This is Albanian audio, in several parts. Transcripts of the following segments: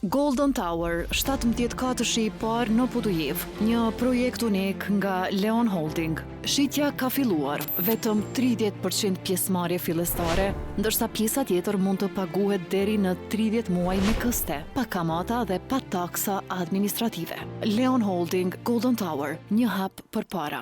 Golden Tower, 17 katëshi I parë në Putujev, një projekt unik nga Leon Holding. Shitja ka filluar, vetëm 30% pjesëmarrje fillestare, ndërsa pjesa tjetër mund të paguhet deri në 30 muaj me këste, pa kamata dhe pa taksa administrative. Leon Holding, Golden Tower, një hap për para.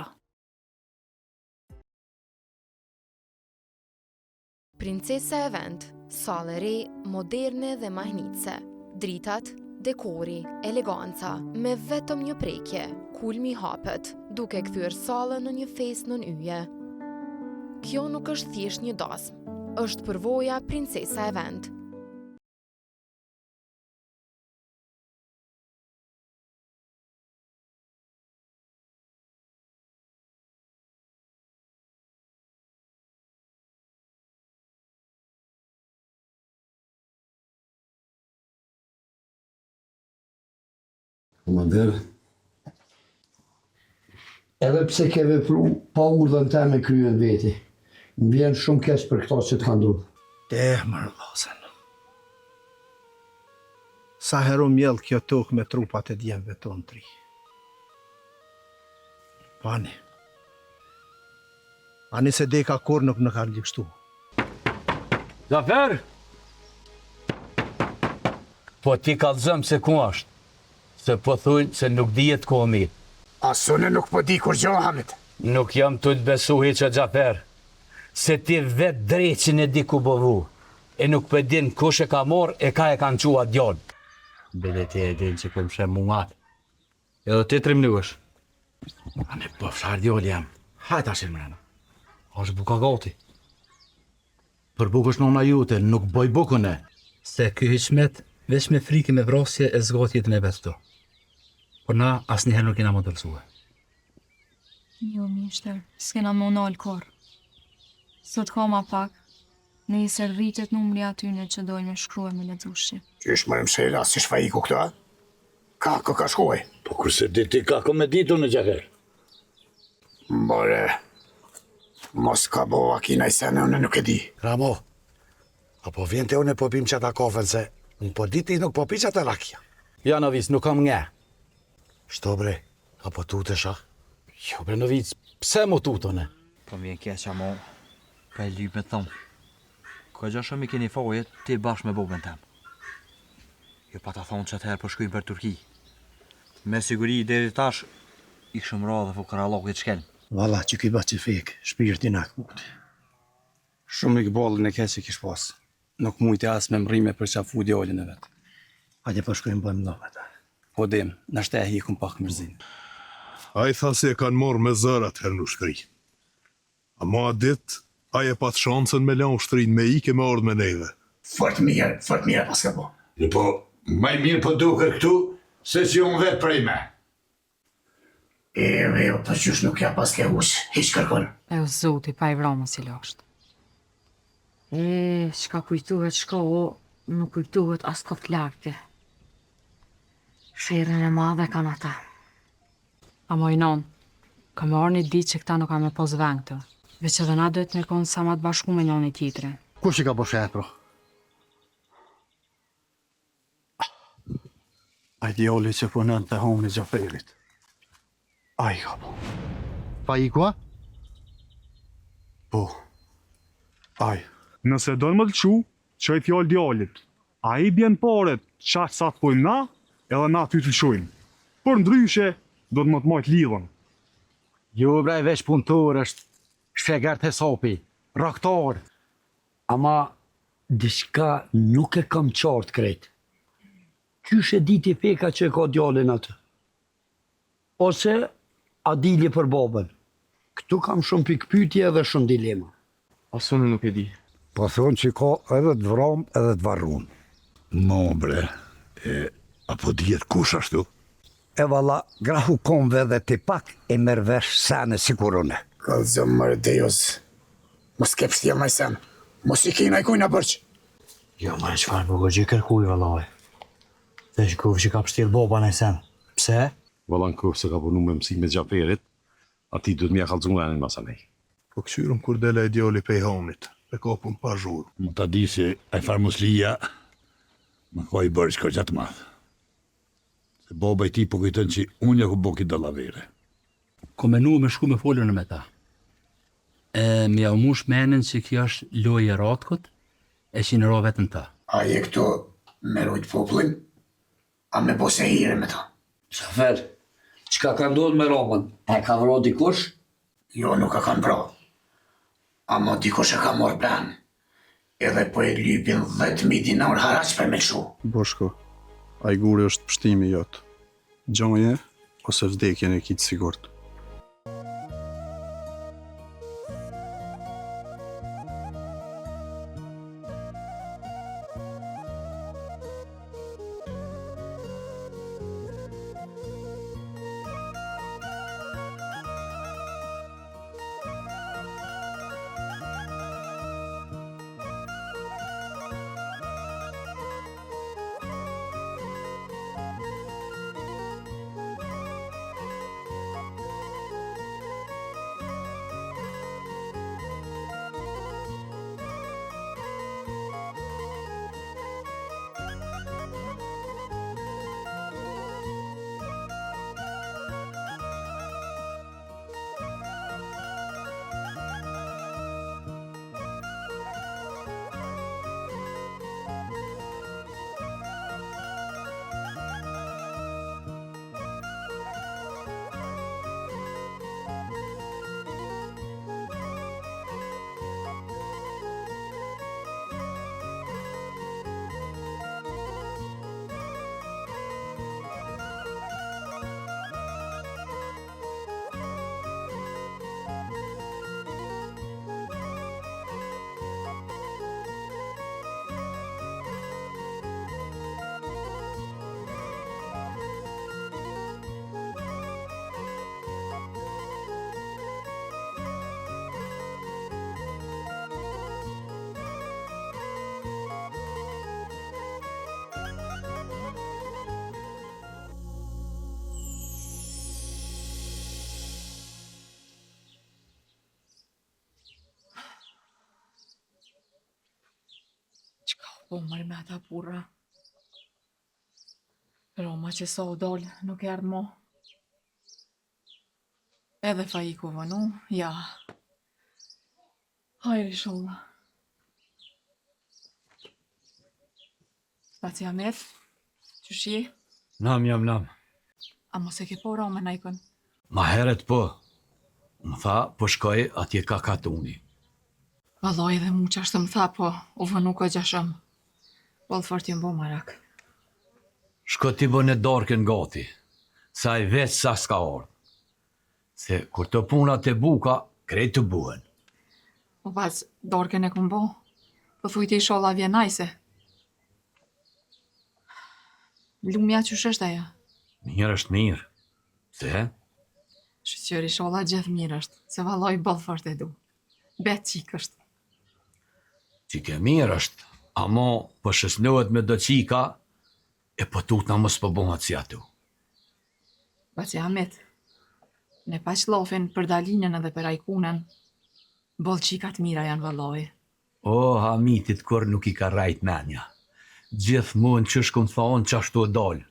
Princesa Event, sallë e re, moderne dhe mahnitse. Dritat, dekori, eleganca, me vetëm një prekje, kulmi hapet, duke kthyer sallën në një festë nën yje. Kjo nuk është thjesht një dasmë, është përvoja Princesa Event. Komander, edhe pse ke vepru pa urdhën te me kryen veti, më vjen shumë keq për këto që të kanë ndodhur. Më rëllasen. Sa herë mjell kjo tokë me trupat e djemve tonë tri. Pani. Ani se deka kur nuk në ka lipshtu. Zafer! Po ti kallëzëm se ku është, se po thujnë se nuk dihet ku mirë. Asune nuk po di kur gjo, Hamit. Nuk jam të besu hiqë Gjafer, se ti vetë dreqin e di ku bovu, e nuk për din kush e ka morë e ka e kanë qua djonë. Bile ti e din që këmë shem mungat. Edhe ti 3 minush. Ane po fshar djollë jam. Hajta ashtë mrena. Ashtë buka gati. Për bukësh nona jute, nuk boj bukën e. Se ky hiqmet, veç me frikë me vrasje e zgatjet me vetë to. Por na asnjëherë nuk kena më dëllësue. Jo, mishtër, s'kena më nalë kor. Sot ka ma pak, në i servitet numri atyne që dojnë me shkrua me ledzushi. Qysh më mësera, si shfajiku këta? Kako ka shkoj? Po kurse ti kako me ditu në Gjafer? More, mos ka bo akina I sene, unë nuk e di. Ramo, apo vjen të unë po pim që ata kofën se unë po diti nuk po pi që ata lakja. Ja në vis, nuk kam nge. Shto bre, apo tutesha? Jo bre në vis, pse mu tutone? Po m'vjen keqa mo, ka e lyp me thonë. Ka gja shumë I keni fajet, ti bashkë me bobën tem. Jo pa ta thonë që atëherë po shkujnë për Turki. Me siguri deri tash, I këshëm ra dhe fukarallokit shkel. Valla që ki bat që fek, shpirtin akut. Shumë I këballën e keq kish pas. Nuk mujte as me mrime për qafu djallin e vetë. Hajde po shkojmë bëjmë lopet. Po dim, nashte e hikum pak mërzin. A I tha se e kanë morë me zërat her në ushtri. A ma dit, a e pat shansën me la ushtrin me ike me ardhë me neve. Fort mirë pas ka po. Jo po, maj mirë po duke këtu, se si unë vetë prej me. Jo, po qysh nuk ja pas ke ush, hiq kërkon. E o zoti, pa I vrama si lasht. Shka kujtuhet, shka o, nuk kujtuhet as kot lartë. Sherën e madhe kanë ata. A mojnon, ka më arë një ditë që këta nuk ka me pos veng të. Veç edhe na dojtë me konë sa ma të bashku me njën I tjetëre. Kush I ka po shetë, pro? A djalli që punën të homë në Gjaferit. A I ka po. Pa I kua? Po. A I. Nëse do në më të qu, që I fjallë djallit. A I bjen paret qatë sa të pojmë na, edhe na ty të lëshojmë. Por ndryshe, do të më të majtë lidhën. Jo bre, veç punëtor është shfegar të sopi, raktar. Ama, diçka nuk e kam qartë krejt. Qysh e diti peka që e ka djallin atë? Ose, a dili për babën? Këtu kam shumë pikpytje edhe shumë dilema. Asune nuk e di. Po thonë që ka edhe të vram edhe të varrun. No bre, apo dihet kush ashtu? E valla, grahu konve dhe ti pak e mërvesh sene sikurone. Kalzëm mërë dejos. Mos ke pështja maj sen. Mos I kina I kujna përq. Jo, ma e qfarë buko që I kërkuj, vallaj. Dhe shkuv që ka pështil boba në sen. Pse? Valla në kërë se ka punu me mësime Gjaferit, ati du të mja kalzun e në masanej. Po këshyrëm kur dele e djali pej honit, e kapun pa zhurë. Më ta di se e farmuslia Më ka i bërë shko gjatë madhë. Se baba i ti po kujtën që unë ja ku boki dallavere. Ko menu me shku me folën me ta. Me ja u mush menin që kjo është lojë e ratkut, e që në ro vetën ta. A je këtu me rujt popullin? A me bose hire me ta? Qafer, qka ka ndodhë me Romën? E ka vro dikush? Jo, nuk e kanë vro. Amo dikush e ka morë plan. Edhe po e lypin 10.000 dinar haraq për me lëshu. Boshko, ajguri është pështimi jotë. Gjonje ose vdekjen e kitë sigurt. Po mërë me ata burra. Roma që sa u dollë nuk e ardhë mo. Edhe fa i ku vënu, ja. Hajri sholla. Staci Ahmet, qësh je? Nam jam nam. A mos e ke po Roma najkën? Ma heret po. Më tha, po shkoj atje ka katuni. Valoj dhe mu qashtë më tha, po u vënu ko gjashëm. Bolë fort jëmë bo marak. Shko t'i bën e darken gati, sa i veç sa s'ka ardhë. Se kur të punat e buka, krejt të buhen. O pas, darken e këm bo. Po thujti i sholla vjen najse. Lumja qësh është aja? Mirë është mirë. Se? Shqyri sholla gjithë mirë është, se valoj bolë fort e du. Bet qik është. Qike mirë është, amo po shësnohet me do qika, e po tut na mos po bëhat si atu. Baci Ahmet, ne pa qlofin për Dalinën edhe për Ajkunën, bolë qikat mira janë valoj. O, Hamitit kur nuk i ka rajt menja. Gjithë mund që shkum thonë që ashtu e dollë.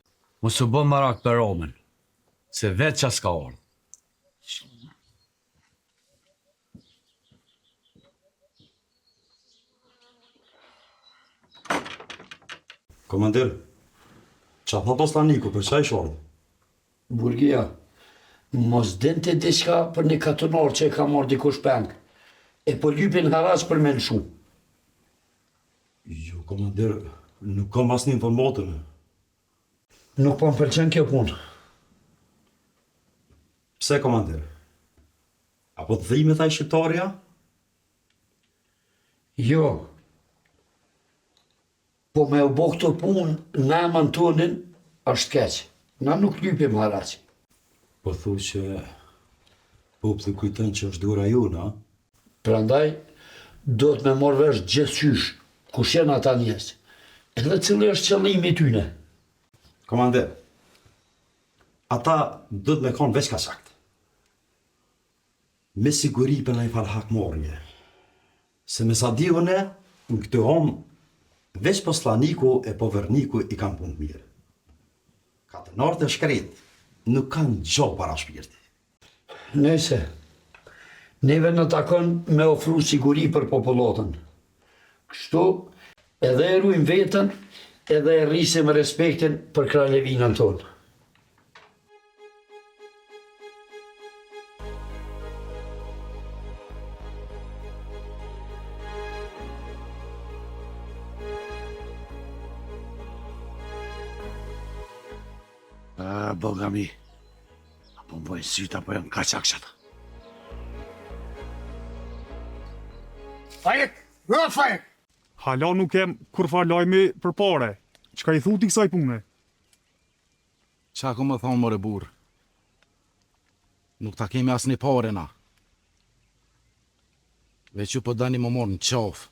Mos u bë marak për Romën, se vetë që s'ka ardhë. Komandir, qa tha poslaniku, për qa i shordë? Burgia, mos dente diçka për një katunar që e ka marrë dikush peng, e po lypin haraç për me lëshu. Jo, komandir, nuk kam asnjë informatën. Nuk po më pëlqen kjo punë. Pse, komandir? Apo të dhime thaj shqiptarja? Jo. Po me u bo këto punë, në emën tonin, është keq. Na nuk lypim haraç. Po thu që populli kujton që është dura ju, na? Prandaj, do të me morë vesh gjithçysh, kush janë ata njerëz. Edhe cili është qëllimi i tyne. Komandir, ata do të me kanë veç ka sakt. Me siguri për në i falë hakmorje. Se me sa divën e, në këtë homë, Veç poslaniku e poverniku i kanë punë mirë. Katënarët e shkret nuk kanë gjo para shpirti. Nëse, neve në takon me ofru siguri për popullatën. Kështu, edhe e ruajmë veten, edhe e rrisim respektin për kralevinën tonë. Boga mi, apo më bojnë sytë, apo janë kaçak qëta. Fajek! Fajek! Hala nuk kem kur fa lajmi për pare. Çka i thuti kësaj pune? Qa ku më thonë more burë? Nuk ta kemi as një pare na. Veç ju po dani më morë në qafë.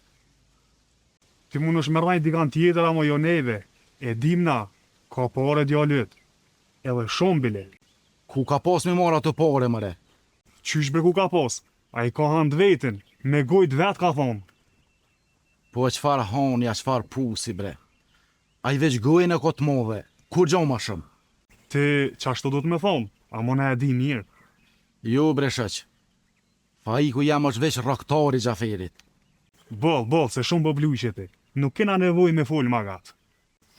Ti mund është me rajnë dikan tjetër amo jo neve. E dim na, ka pare djallit. Edhe shumë bile. Ku ka pas me marrë ato pare, mëre? Qysh bre ku ka pas? A i ka hand vetin, me gojt vet ka thonë. Po e qfar hanja, qfar pusi, bre. A i veç gojën e kotë modhe, kur gjo ma shumë? Ti, qashtu do të me thonë, a mo ne e di mirë. Jo, bre shëq. Fa i ku jam është veç raktari Gjaferit. Bol, se shumë bëbluqe ti. Nuk kena nevoj me fol magat.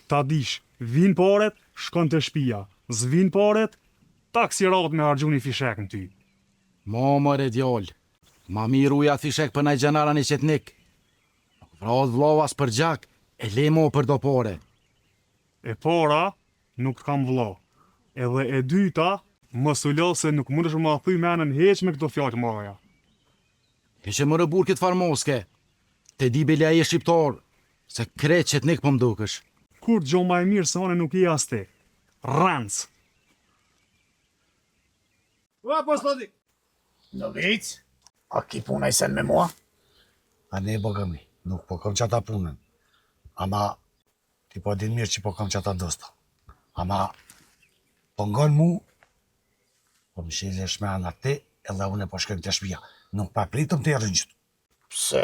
Ta dish, vin paret, shkon të shpia. Zvin paret, taksirat me argjuni fishek në ty. Ma mëre djallë, ma miru ja fishek për naj gjenara një qetnik. Vrad vlavas për gjak, e le mo për do pare. E para, nuk të kam vla. Edhe e dyta, më sullo se nuk mundesh më thy menën heq me këto fjallë maja. E që më rëbur këtë farmoske, te di belja e shqiptar, se kret qetnik për mdukësh. Kur gjo ma e mirë se one nuk i as ti. Rancë. Ua, poslodi! Në vic, a ki puna i sen me mua? A ne boga mi, nuk po kam qata punën. Ama, ti po din mirë që po kam qata dosta. Ama, po ngon mu, po më shile shmena ti, edhe unë po shkëm të shpia. Nuk pa pritëm të rëngjët. Pse?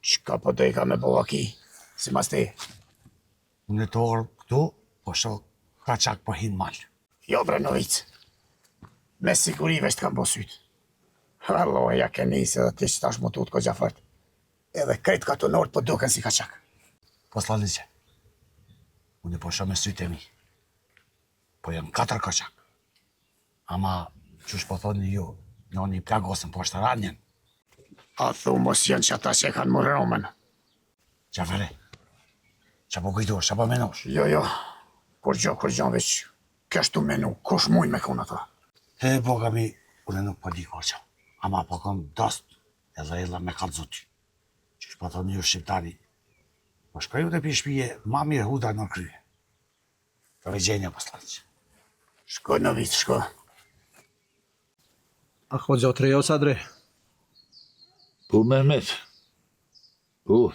Qka po dojka me boga ki? Si mas ti? Unë të orë këtu, po shok kaçak po hinë malë. Jo bre në vic. Me siguri veç të kam po sytë. Halloja ja ke njëse dhe ti që tash më tutë ko Gjafert. Edhe krejt ka të nërët po duken si kaçak. Poslaniqe, unë po shumë me sytë e mi. Po jam 4 kaçak. Ama, qësh po thoni ju, në një plagosën po është ranjen. A thu mos janë që ata që e kanë mërë romen. Gjafere, që po kujtur, që po menosh? Jo. Kur gjo veç, kështu menu, kush mujnë me kun ata? He, boga mi, unë nuk po di korqa. Ama po kom dost, edhe illa me kalzuti. Qysh po thoni ju shqiptari, po shkoju të pi shpije, ma mirë huda në krye. Të vegjenja poslaniqe. Shko në vit, shko. A ko gjo të rejo sa dre? Po, Mehmet. Po,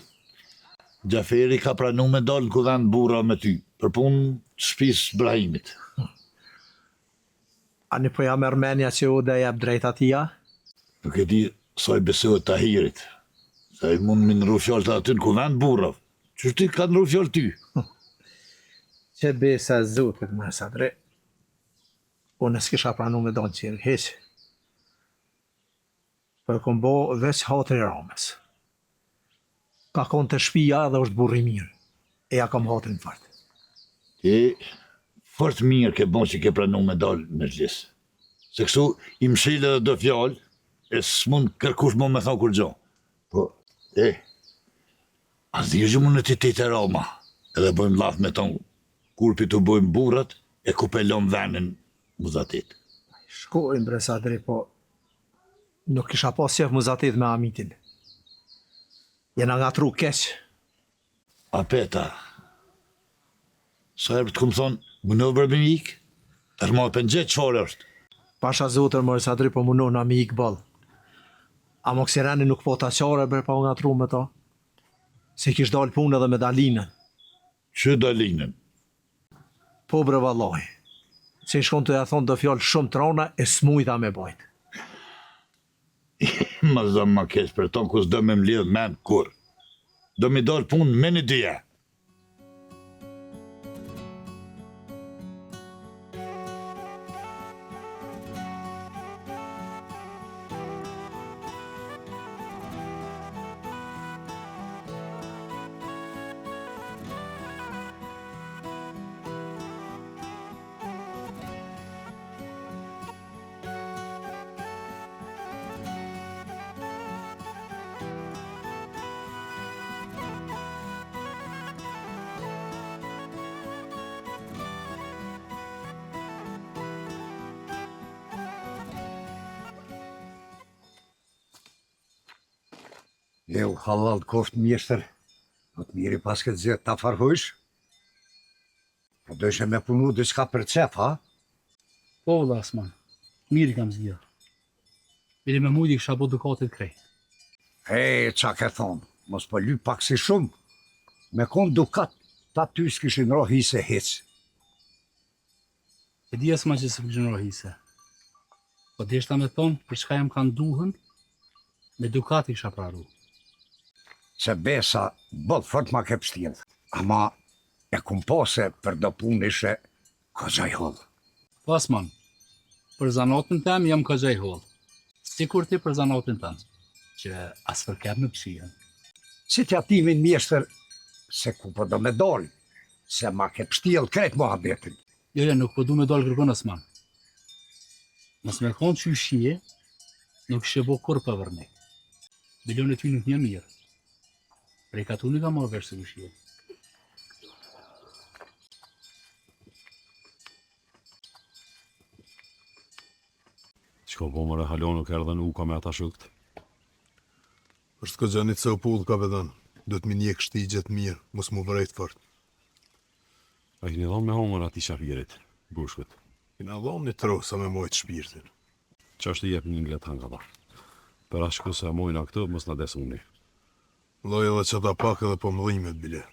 Gjaferi ka pranu me dalë ku dhanë bura me ty, për punë shpis Brahimit. A një po jam Ermenja që u dhe jep drejt atia? Nuk e di sa i besohet Tahirit, sa i mund me nërru fjallë të aty në ku dhanë bura. Qështë ti ka nërru fjallë ty? Që besa zotit më sa dre. Unë s'kisha pranu me dalë qërë, heqë. Për kom bo veç hatër i ramës. Ka konë të shpia dhe është burri mirë. E ja kam hatrin fort. Ti, fort mirë ke bon që ke pranu me dalë me zhlisë. Se kështu, i mshile dhe do fjallë, e s'mund kërkush mo me thonë kur gjo. Po, as dhjë që mund në të të rama, edhe bëjmë lath me tonë, kurpi të bëjmë burat, e ku pelon venin muzatit. Shkojnë bre sa dre, po nuk kisha pas qef muzatit me amitin. Jena nga tru keq. A peta, sa e për të këmë thonë, më në bërë me ikë, tërma për në gjithë qërë është. Pasha zotër mërë sa dri po më në mi ikë bëllë. A më kësireni nuk po të qare bërë pa nga tru me ta. Se kish dalë punë edhe me Dalinën. Që Dalinën? Po bre vallaj. Se i shkon të ja thonë do fjallë shumë trona e smujta me bajtë. Ma zëmë ma kesh për tonë kus do me më lidhë men kur. do mi dalë punë me një dyja. Jo, halal koft mjeshtër, do të miri pas këtë zirë ta farhojsh? Po dëshe me punu diçka për qef, ha? Po, vëlla Asman, miri kam zgjidhur. Bile me mujt i kisha bo dukatit krejt. Qa ke thonë, mos po lyp pak si shumë. Me kon dukat, ta ty s'kishin ro hise hiç. E di Asman që s'kishin ro hise. Po deshta me thonë, për çka jam kanë duhen, me dukat i kisha praru. Se besa, bot fort ma ke pështjellë. Ama e kum po se për do punë ishe kozaj hollë. Po Asman, për zanatën tem jam kozaj hollë. Sikur ti për zanatën tem, që as për kep në pëshien. Si t'ja timin mjeshtër, se ku po do me dollë, se ma ke pështjellë krejt muhabetin. Jo, nuk po du me dollë kërkon Asman. Mos me konë që shije, nuk shëbo kur për vërni. Bilion e ty nuk një mirë. Prej ka tu një ka marrë vesh se këshie. Qka po mëre halon nuk erdhen u ka me ata shukt? Është këtë gjanit se u pullë, kapetan. Do të mi njek shtigjet mirë, mos mu vërejt fort. A kini dhonë me homër ati shafirit, bushkët? Kina dhonë një tro sa me mojtë shpirtin. Qa është i jep një nglet hanga ta? Per ashku se mojna këtë, mos në desë uni. Loj edhe që ta pak edhe po mëdhimet, bile.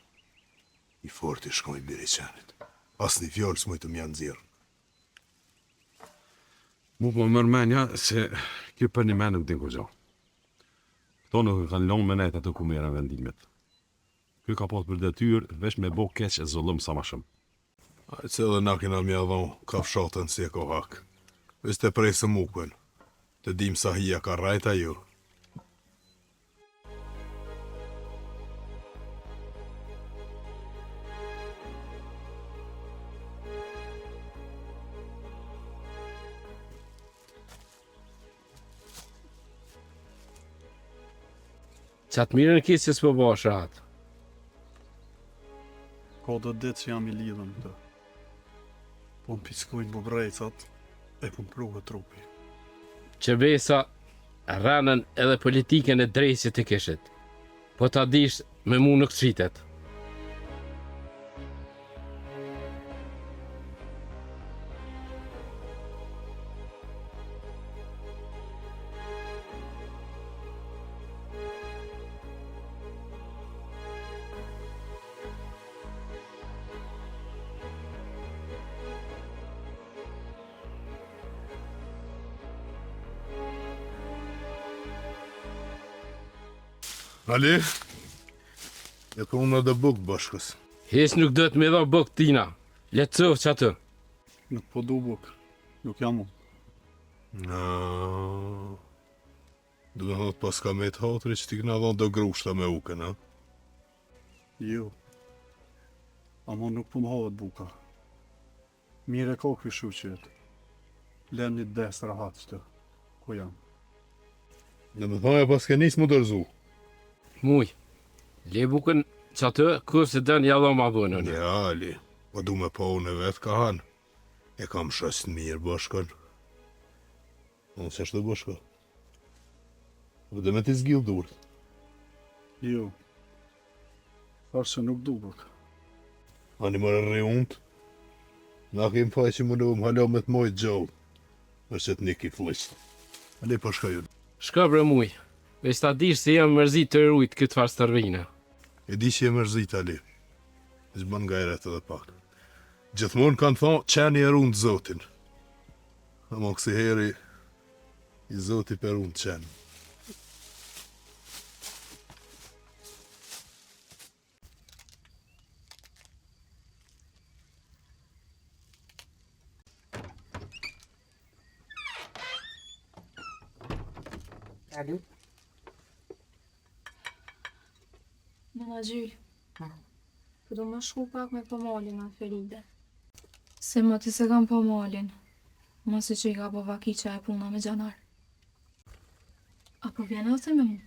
I fort i shkoj biri qenit. As një fjallë s'moj të mjanë zirë. Mu po mërmenja se kjo për një men nuk din kur gjo. Këto nuk kanë lonë me nejt atë ku mera vendimet. Kjo ka pas për detyrë vesh me bo keq e zullum sa ma shumë. A që edhe na kina mja dhonë, ka fshatën si e ko hak. Vesh të prej së mukën, të dim sa hija ka rajta ju. Qatë mirën kisë që s'po bashkë atë. Ka do ditë që jam i lidhën këtë. Po më piskojnë bubrejcat, e po më pruhe trupi. Që besa, rranën edhe politiken e drejtësit të kishit. Po ta dish me mu nuk qitet. Ali, e ka unë edhe buk bashkës. Hes nuk do të me dha buk tina. Letësov që atë. Nuk po du buk, nuk jam unë. Du me thotë pas ka me të hatri që ti këna dhonë do grushta me uken, ha? Jo. Ama nuk po më havet buka. Mire ka këj shuqet. Lem një des rahat që të, ku jam. Në me thoja pas ke njës mu dërzu. Muj, le bukën që atë, kur se dënë jadha ma bënë. Ja, Ali, po du me po unë e vetë ka hanë. E kam shës në mirë bashkën. Unë që është dhe bashkë? Vëdhe me t'i zgjillë durët. Jo. Tharë që nuk du buk. Ani mërë rri undë. Na kem faj që më nëvëm halo me të mojtë gjallë. Është që t'nik i flisht. Ali, po shka ju. Shka bre muj. Veç ta dish se jam mërzit të rujt këtë farë stërvina. E di që je mërzit, Ali. Zbën nga eret edhe pak. Gjithmonë kanë thonë qeni e rundë zotin. Ama kësi heri i zoti për rundë qenë. Kalu. Nëna Gjyl, po do më shku pak me pomalin në Feride. Se më ti se kam pomalin, më si që i ka po vakiqa e puna me Gjanar. Apo vjen edhe me mu?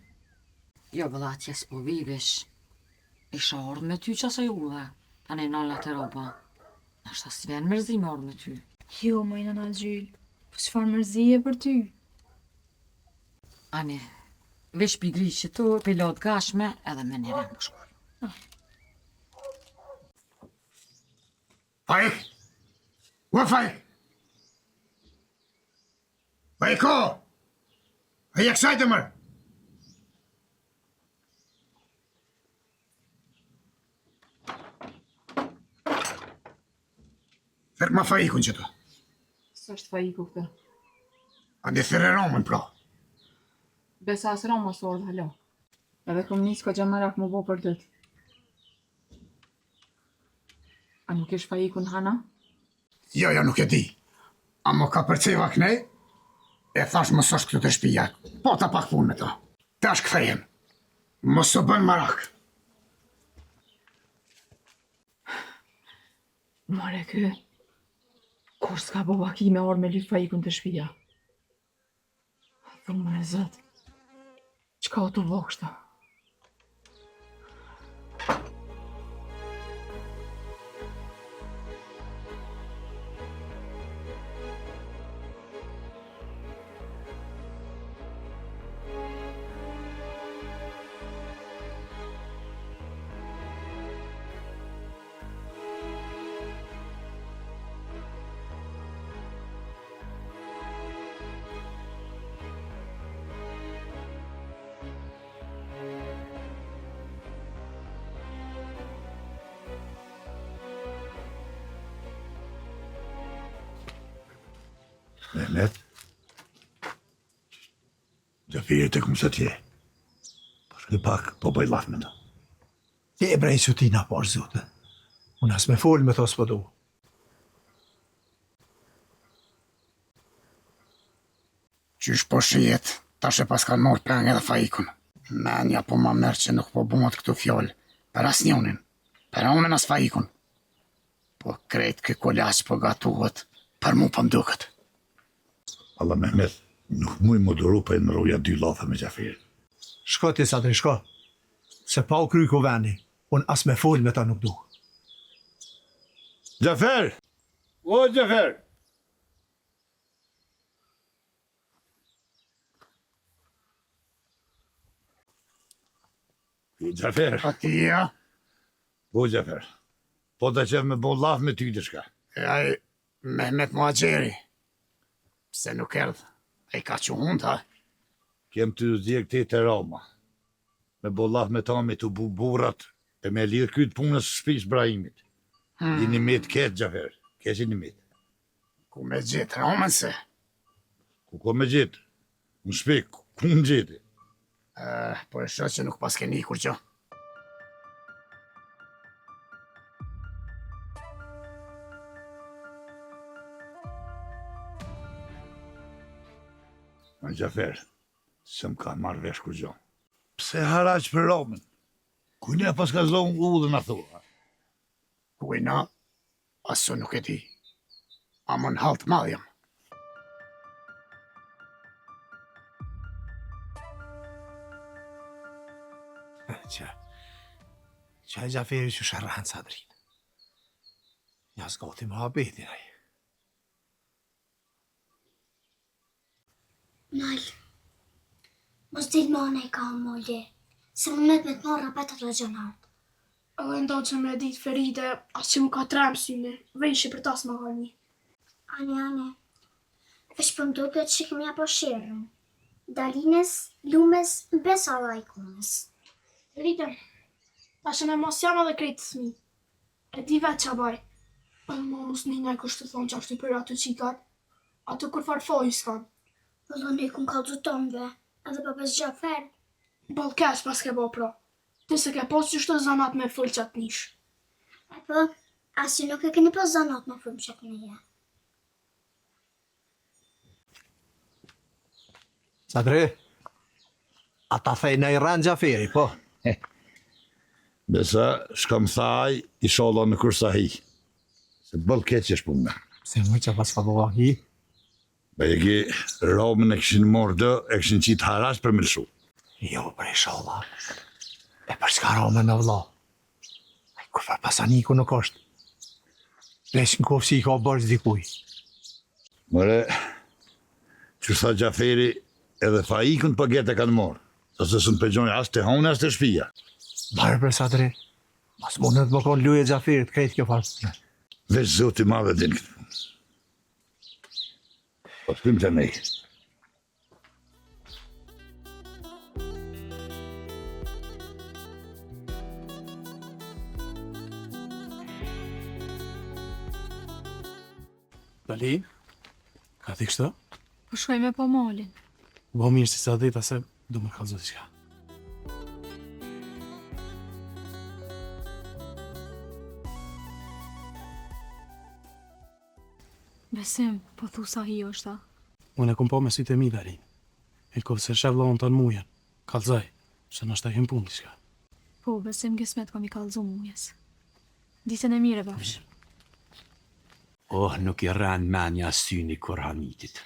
Jo, vëlla, atje s'po vivesh. Isha ardhë me ty që asaj udhe, tani nallat e roba. Nashta s'vjen mërzi me ardhë me ty. Jo, moj nëna Gjyl, po çfarë mërzie për ty? Ani, vesh pigri që tu, pilot gashme, edhe me një rëmë shkull. Faik! Ua Faik! Faiko! A je kësajtë mërë? Ferë ma Faikun që tu. S'është Faiku këtë. Andi thërë Romën, pra. Besa as Roma s'ordë halo. Edhe kom njës ka gjamarak më bo për tëtë. A nuk ish Faiku në hana? Jo, nuk e di. A më ka përceva kënej, e thash më sosh këtu të shpija. Po ta pak punë me ta. Tash këthejem. Mos o bën marak. Mare kë, kur s'ka bo baki me orë me lytë Faikun të shpija. Thëmë më e zëtë, qka o të vokshta? Mehmet. Gjafiri të këmë së tje. Përshkë pak, po bëj laf me të. Ti e brej sutina por, zote. Unë as me fol me to s'po du. Qysh po shijet, tash e pas ka mort prang edhe Faikun. Menja po ma mërë që nuk po bumot këtu fjoll. Për as njonin. Për unin as Faikun. Po krejt kë kolaq po gatuhet. Për mu po mduket. Allah Mehmet, nuk muj më duru për e në roja 2 lafe me Gjafiri. Shko ti, Sadri, shko. Se pa u kry ku veni, unë as me fol me ta nuk du. Gjafer! O, Gjafer! Gjafer! A ti, ja? O, Gjafer. Po të qef me bo laf me ty të shka. Aj, Mehmet Muagjeri. Se nuk erdhë, e ka që hund, ha? Kem të zdirë këti të Roma. Me bo laf me ta me të bu burat e me lirë këtë punës shpish Brahimit. I një mitë ketë, Gjafer. Kesh i një mitë. Ku me gjithë Romën se? Ku me gjithë? Më shpik, ku më gjithë? Po e shë që nuk pas keni kur që. Në Gjafer, se më kanë marrë vesh kur gjo. Pse haraq për Romën? Kujna pas ka zonë u dhe në thua? Kujna, aso nuk e di. A më në halt madhjam. Që e Gjafiri që shërranë Sadrin. Ja s'gati më habetin aj. Nal, mos dit më anë e ka më molje, se më nëtë me të marra petat dhe gjanart. Edhe ndo që me ditë Feride, as që mu ka tremë syne, vejshë për tas më hajni. Ane, vesh për më duke që kemi apo shirën. Dalines, lumes, besa dhe ikonës. Feride, ta shënë e mos jam edhe krejtë të thmi. E di vetë që baj. Edhe më mos një ne kështë të thonë që ashtu për ato qikat, ato kur farfoj s'kan. Vëllo ne kun kalzu tonve, edhe papes Gjafer. Bol kesh pas ke bo pro. Ti se ke pos që shtë zanat me full qatë nish. E po, asi nuk e keni pos zanat me full qatë një. Sadri, Ata thej në i rënë Gjaferi, po. Besa, shkam thaj, inshallah në kur sahi. Se bëll keq është punë. Se më që pas fallahi. Be e ki, Romën e këshin morë dë, e këshin qitë harash për me lëshu. Jo, për inshallah. E për shka Romën në vla. Kur far pasaniku nuk është. Vesh në kofë si i ka bërë dikuj. Mëre, që tha Gjaferi, edhe faikun për gete kanë morë. Sa se së në pëgjojnë as të hone, as të shpia. Barë për Sadri, mas mundet më konë luje Gjaferit, krejt kjo farë. Vesh zoti madhe din këtë punë. Po shpim të nej. Dalin, ka ti kështë? Po shkoj me po malin. Bo mirë si sa dheta se du me kalzo t'i shka. Besim, po thu sa hi është ta. Unë e kom po me sytë e mi, Dalin. E kovë se shef lohën të në mujen. Kalzaj, se në shta kem pun t'i shka. Po, besim kismet kam i kalzu mujes. Ditën e mire bafsh. Oh, nuk i rënë menja syni Korhanitit.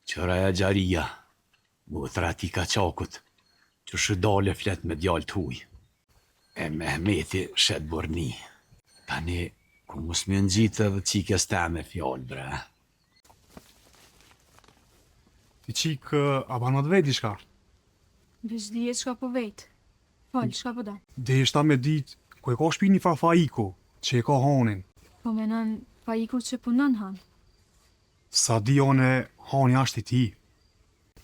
Qëraja Gjaria, mu thrati ka qakut, që shëdale flet me djallë t'huj. E Mehmeti shet borni. Tani, ku mus më nëgjitë dhe qikës teme fjallë, bre. Ti qikë, a banat vejt i shka? Vesh dhije qka po vejt. Falë, qka po da. Dhe ishta me dit, ku e ka shpi një fafaiko, që e ka hanin. Po menan pa iku që punon han. Sa di one, hani ashtë i ti.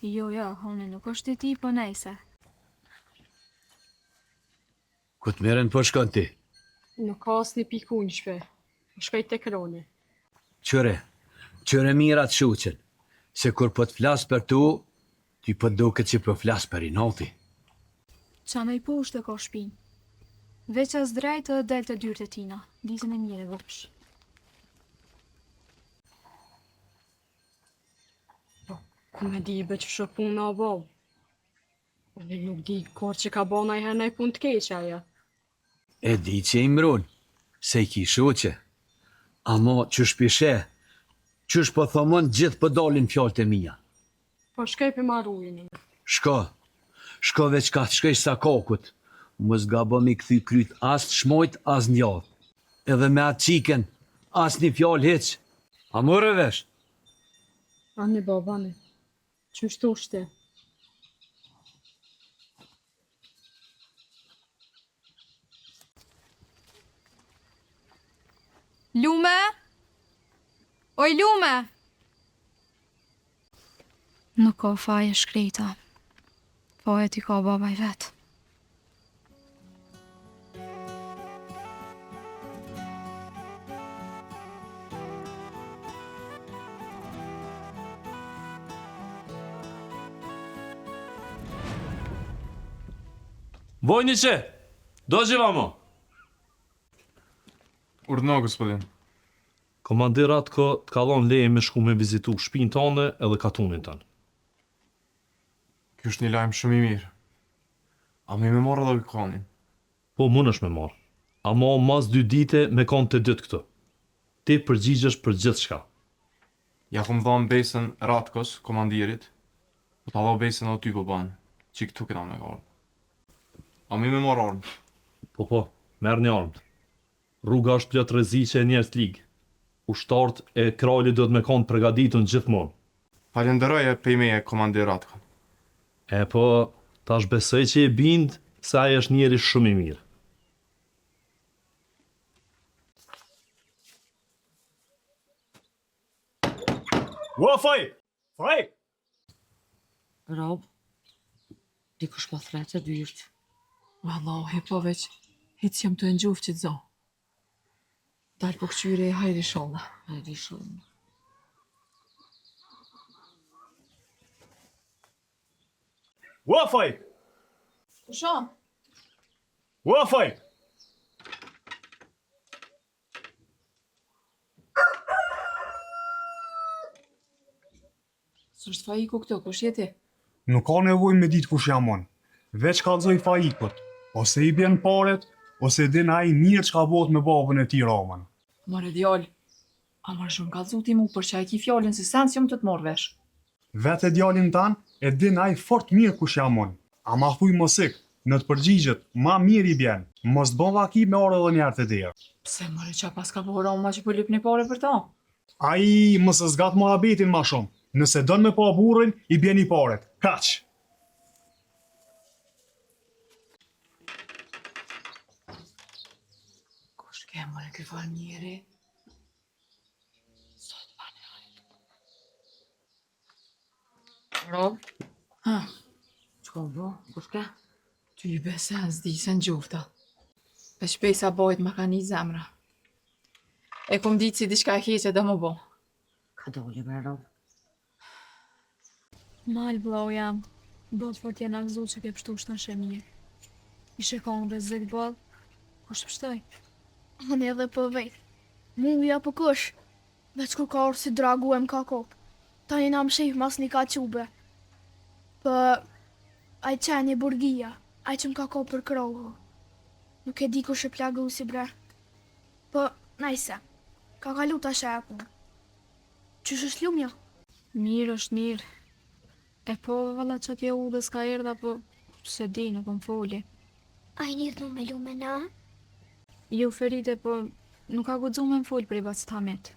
Jo, hani nuk është i ti, po nejse. Ku të meren po shkon ti? Nuk ka asë një piku një shpe. Shkoj të kroni. Qëre mirat shuqen, se kur po të flas për tu, ty po duket që po flas për i noti. Qa me i poshtë ka shpin. Veç as drejtë dhe del të dyrë të tina. Ditën e mire vëpsh. Ku me di be që shëpun në abov. Unë nuk di kur që ka bo na i herë në i pun të keqe aja. E di që i mrun, se i ki shuqe. Amo që shpishe, që shpo thomon gjithë për dalin fjallët e mija. Po shkej për marujnë. Shko veç ka të shkej sa kokut. Mos gabëm i këthy kryt as të shmojt, as njavë. Edhe me atë qiken, as një fjallë heq. A mërë vesh? Ani babane, që shtu shte? Lume? Oj, Lume! Nuk ka faje shkrejta. Faje ti ka baba i vetë. Vojniče, dođi vamo. Urdhno, gospodin. Komandir Ratko të kalon leje me shku me vizitu shpinë tane edhe katunin tanë. Ky është një lajm shumë i mirë. A më me morë edhe kanin? Po, mund është me marë. Ama mas 2 dite me kanë të dytë këtë. Ti përgjigjesh për gjithë shka. Ja kom dhanë besën Ratkos, komandirit. Po ta dha besën edhe ty po banë, që këtu këna me ardhë. A më me marë armë? Po, merë një armë. Rruga është plot rreziqe e njerëz ligë. Ushtarët e kralit do të me kanë përgatitun gjithmonë. Falenderoj e pejmeje, komandir Ratko. E po, tash besoj që e bind se ai është njeri shumë i mirë. Ua, faj! Faj! Rob, dikush më thret e dyrt. Wallahi, po veç, hiç jam të ngjuf që të zo. Dalë po këqyre e hajri sholla. Hajri sholla. Ua, faj! Kusha? Ua, faj! Së është fajiku këto, kush jeti? Nuk ka nevojë me ditë kush jam unë. Veç kallzoj Faikut, ose i bjen paret, ose din ai mirë çka bëhet me babën e tij Ramën. More djal, a marrë shumë kallzu ti mu për që e ki fjallin se sen si jom të morë vesh. Vete djalin tan e din ai fort mirë kush jam unë. Ama thuj mos ik, në të përgjigjet, ma mirë i bjen. Mos bën vaki me orë edhe njerë të derë. Pse more qa pas ka po Rama që po lyp një pare për ta? Ai mos e zgat mohabetin ma shumë. Nëse don me pa burrin, i bjen i paret. Kaq. Kush ke more ky fal njeri? Sot bane hajt. Rob? Ha? Qko bo? Kush ke? Ty i bese s'di se në gjufta. Pe shpesa bojt ma ka një zemra. E kum ditë si diçka e keqe dhe më bo. Ka doli me Rob. Mal blau jam, do të fort jena gëzu që ke pështu shtë në shemije. Ishe ka në rëzik bal, kush të pështoj? Unë edhe për vejt. Mungu ja për kush. Veç kur ka orë si dragu e m'ka kop. Ta një nga më shif mas një ka qube. Për aj qenje burgia, aj që m'ka kop për krohu. Nuk e di kush e plagu si bre. Për, najse, ka kalu ta shepun. Qysh është lumja? Mirë është mirë. E po, valla që t'je u dhe s'ka erdha, po se di, nuk më foli. A i njërë në me lume na? Jo, Feride, po nuk ka guxu me më fol për i bas Hamit.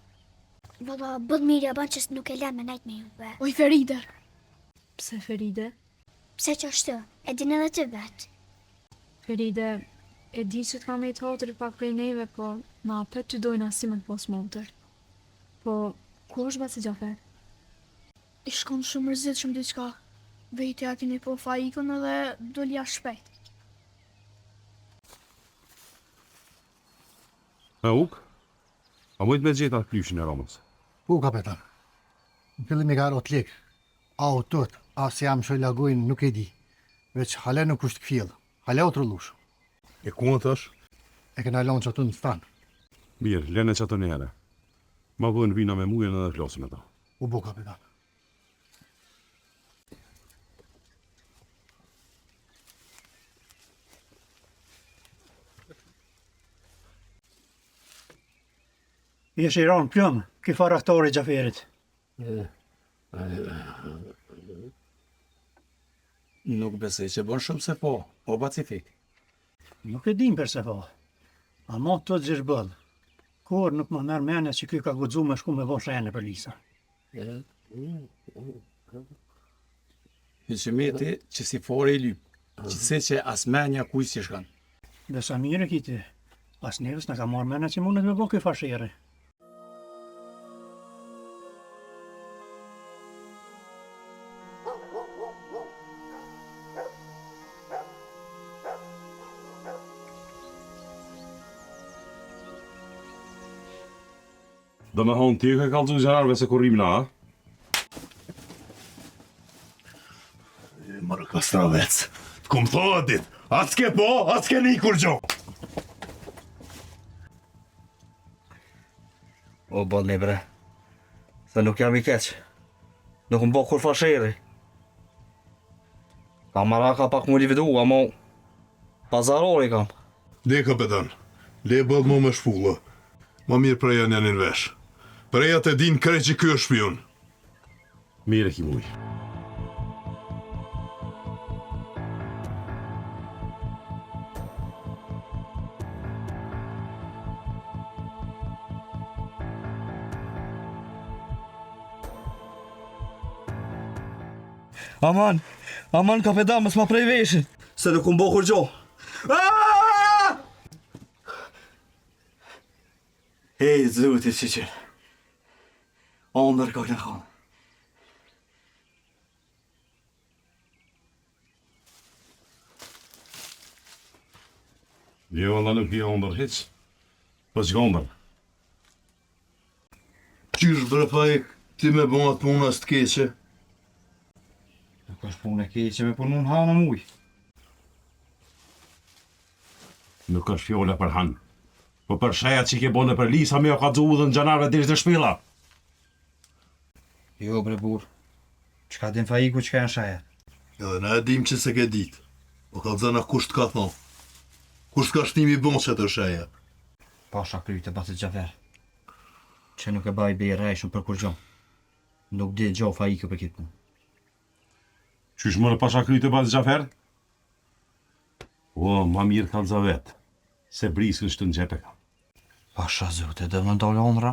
Valla, bëd mirë ban që nuk e lem me najt me juve. Oj, Feride. Pse Feride? Pse që është, e din edhe të vetë. Feride, e di që t'ka me i t'hotër pak prej neve, po na apet të dojnë asimet pos motër. Po, ku është basi Gjafer? I shkon shumë mërzit shumë diçka. Vejti a kini po Faikun edhe do lja shpejt. Uk, a mujt me gjeta klyshin e Ramës? Po, kapetan. Në fillim i ka rot lek. A o tët, a se jam shoj lagojnë nuk e di. Veç hale nuk është këfjell. Hale o të rëllush. E ku në thash? E këna lanë që atë në stanë. Mirë, lene që atë njëre. Ma vënë vina me mujen edhe flasim e ta. U bo, kapetan. Jesh i ranë plëm, ki faraktori Gjaferit. Nuk besoj që bën shumë se po, o pacifik. Nuk e dim përse po. Ama të të gjishë bëllë. Kur nuk më merë mene që ky ka guxu me shku me vosh rene për Lisa. Hyqëmeti që si fore i lyp, që se që as menja kuj si shkan. Dhe sa mire kiti, as nevës në ka marrë mene që mundet me bo këj fashire. Do me thonë ti ke kallëzu gjenarve se kurrim na, a? Mërë kastravec, t'kum thoa dit, atë s'ke po, atë s'ke një kur gjo. O bëllni bre, se nuk jam i keq, nuk më bo kur fasheri. Kamara ka pak mu lividu, ama pazarori kam. Le kapetan, le bëllë mu me shpullë, ma mirë preja një një vesh. Preja të din kërë që kjo është shpion. Mire ki muj. Aman, kapetan, mës ma prej veshin, se nuk më bo kur gjo. Hej, zëti që qenë. Ondër ka kënë khanë. Jo, nda nuk je ondër hiq. Po që ondër? Qysh bre Faik, ti me bon atë puna së t'keqe? Nuk është punë e keqe me punu në hanë muj. Nuk është fjolla për hanë. Po për shajat që ke bone për Lisa me o ka dzu dhe në gjanarve dirë të shpila. Jo bre bur, qka din Faiku qka janë shajat? Edhe na e dim që se ke ditë. Po kallzona kush t'ka thonë. Kush t'ka shtimi bon që të sheja. Pasha kryt e basit Gjafer. Që nuk e baj bej rejshëm për kur gjo. Nuk di gjo fa ikë për kitë punë. Qysh mërë pasha kryt e basit Gjafer? O, ma mirë kallza vetë. Se briskën shtë në gjepe kam. Pasha zote, dhe më ndollë ondra.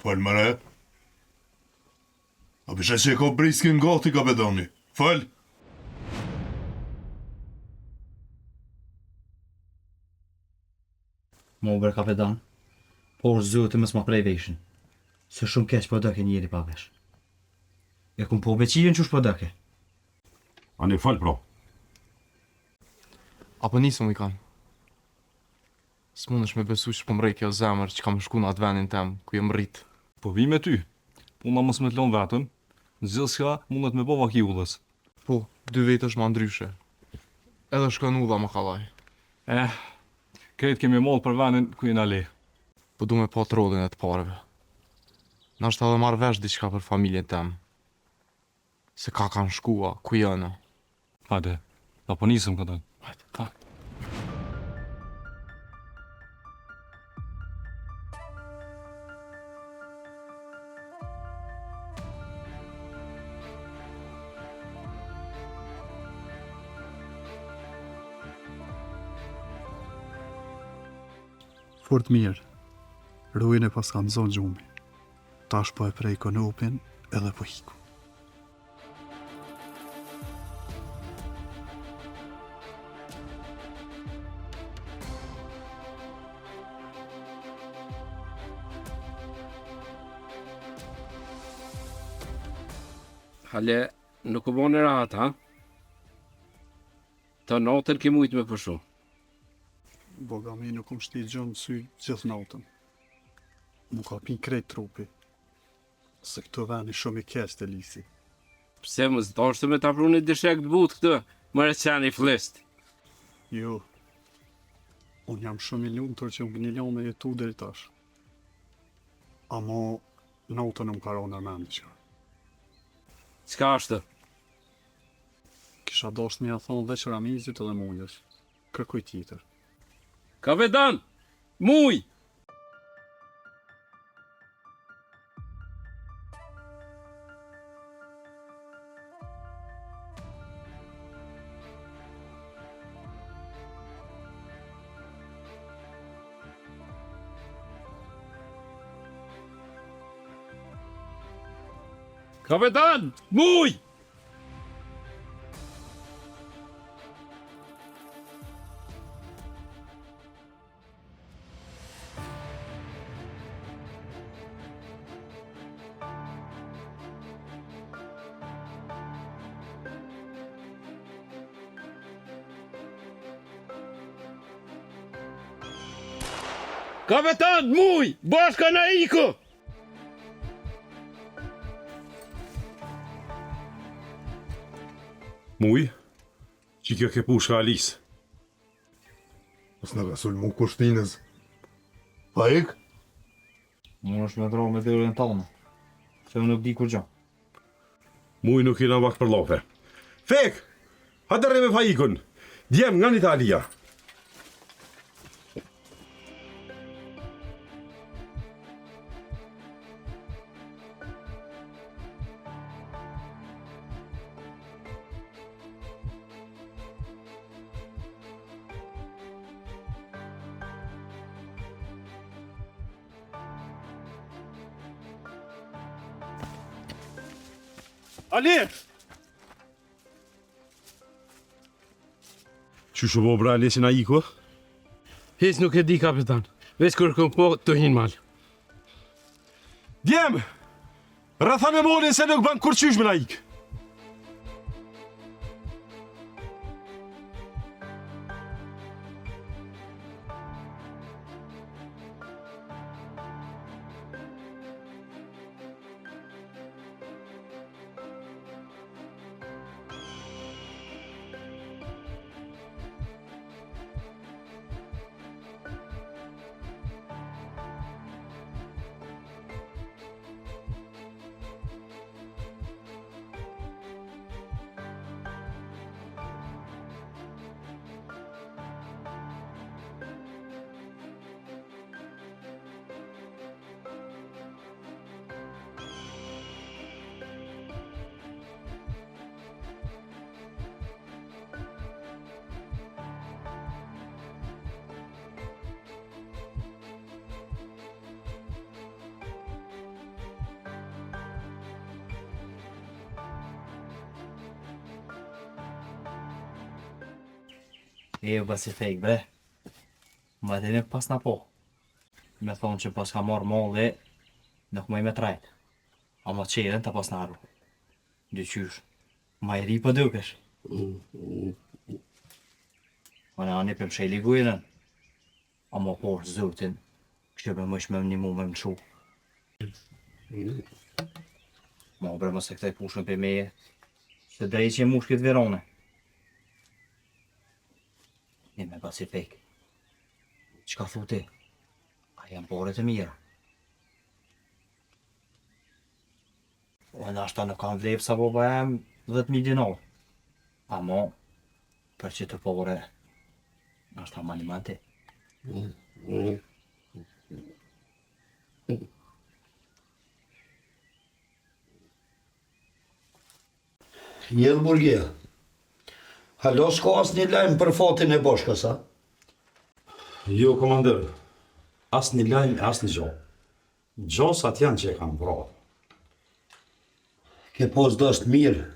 Fal mëre. A pisha që e ko briskën gati ka bedoni. Fal. Më uber kapetan, por zote mës ma prej veshin. Se shumë keq po dëke njeri pa vesh. E kum po beqijen qush po dëke. Ani fal, pro. Apo nisëm i kanë. S'mund është me besu që po mrej kjo zemër që kam shku në atë venin tem, ku jem rrit. Po vi me ty. Puna mos me t'lon vetën. Zilska mundet me bo vaki ullës. Po, 2 vete është ma ndryshe. Edhe shkën udha më kalaj. Krejt kemi mollë për venin ku jena le. Po du me pat rolin e të pareve. Nashtë edhe marrë vesh diçka për familjen tem. Se ka kanë shkua, ku jëna. Hajde, da po nisëm këtën. Hajde. Fort mirë. Ruin e pas kam zonë gjumi. Tash po e prej konopin edhe po hiku. Hale, nuk u bone rahat, ha? Ta natën ke mujtë me përshu. Bogami nuk më shti gjënë sy gjithë natën. Mu ka pin krejt trupi. Se këto veni shumë i keq të lisi. Pse më zdashtë me ta pru një dishek të butë këtë, më reqeni flist. Jo. Unë jam shumë i lumtur që më një me jetu deri tash. Amo natën më ka ronë mend që. Çka është? Kisha dashur më ia thonë veç Ramizit edhe Mujës. Kërkoj tjetër. Kapetan! Muj! Kapetan! Muj! Kapetan, muj! Bashka na iku! Muj, që kjo ke pushka Alisë. Mos në ka sulmu kushtinës. Pa ik? Më është me dro me dërën tonë. Se unë nuk di kur gjo. Muj nuk jena vakt për lope. Fek! Hadere me fajikun! Djem nga Italia. Ali! Qyshu bo bra lesin a iko? Hes nuk e di, kapetan. Veç kër këm po të hinë mal. Djem! Rëtha me molin se nuk ban kur qysh me na ik. E bë si fake, bre. Ma dhe një pas na po. Me thonë që pas ka marrë molli, nuk më i me trajt. A ma qeren të pas naru. Dyqysh, ma i ri për dukesh. Ma në anë i për msheli gujnën. A ma por zotin, kështë me mësh me një mu me më shu. Ma bre mëse këtaj pushën për meje, se drejt që e mush këtë verone. Një me pasi fake. Qka thu ti? A jam pore të mira. Në ashta nuk kanë vlep sa boba jem 10.000 dinar. Amo, për që të pore, në ashta ma një ma ti. Jelë Burgia, halo s'ka as një lajmë për fatin e Boshkës, a? Jo, komander. As një lajmë, as një gjo. Gjosat janë që e kanë vrarë. Ke pos dost mirë.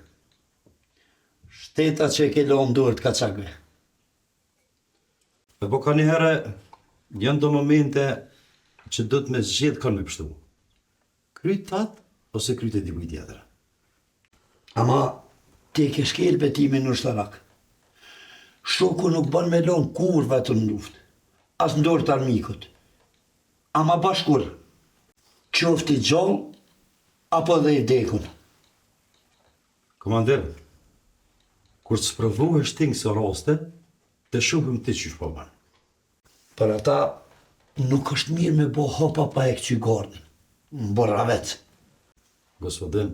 Shteta që ke lonë duhet kacakve. E po ka një herë, janë do momente që do të me zgjedh kanë me pështu. Kryt tatë, ose kryt e dikuj tjetër. Ama, ti ke shkel betimin në shtarak. Shoku nuk bën me lonë kur vetëm në luft. As ndorë të armikut. Ama bashkur, qofti gjallë, apo dhe i dekun. Komander, kur të sprovu e shtingë së raste, të shumëm ti qysh po banë. Për ata, nuk është mirë me bo hopa pa e këqy gardin. Më borra vetë. Gospodin,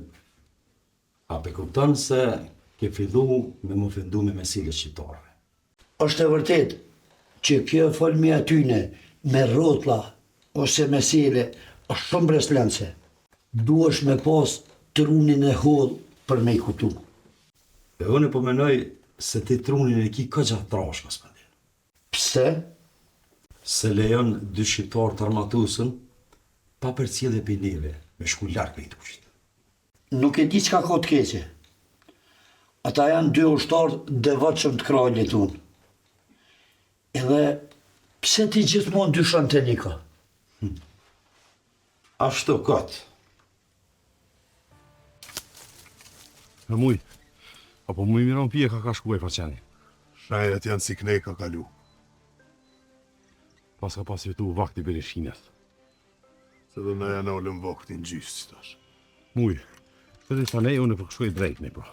a pe kupton se ke fillu me më fendu me mesile shqiptarëve. Është e vërtet që kjo folmi atyne me rrotla ose mesile është shumë breslence. Duesh me pas trunin e hodh për me i kutu. E unë po menoj se ti trunin e ki ka gjatë trash, gospodin. Pse? Se lejon dy shqiptarë të armatusën pa për cilë e pineve me shku larkë me i tushit. Nuk e di qka ka të keqe. Ata janë dy ushtarë devotshëm të krallit unë. Edhe pse ti gjithmonë dyshon të Niko? Ashtu këtë. E muj, apo muj miron pije ka shku e faqeni. Shajret janë si knej ka kalu. Pas ka pas jetu vakti për e shinës. Se dhe në janë olëm vaktin gjysë, që tash. Muj, të dhe sa nej, unë e përkështu e drejt ne, bro.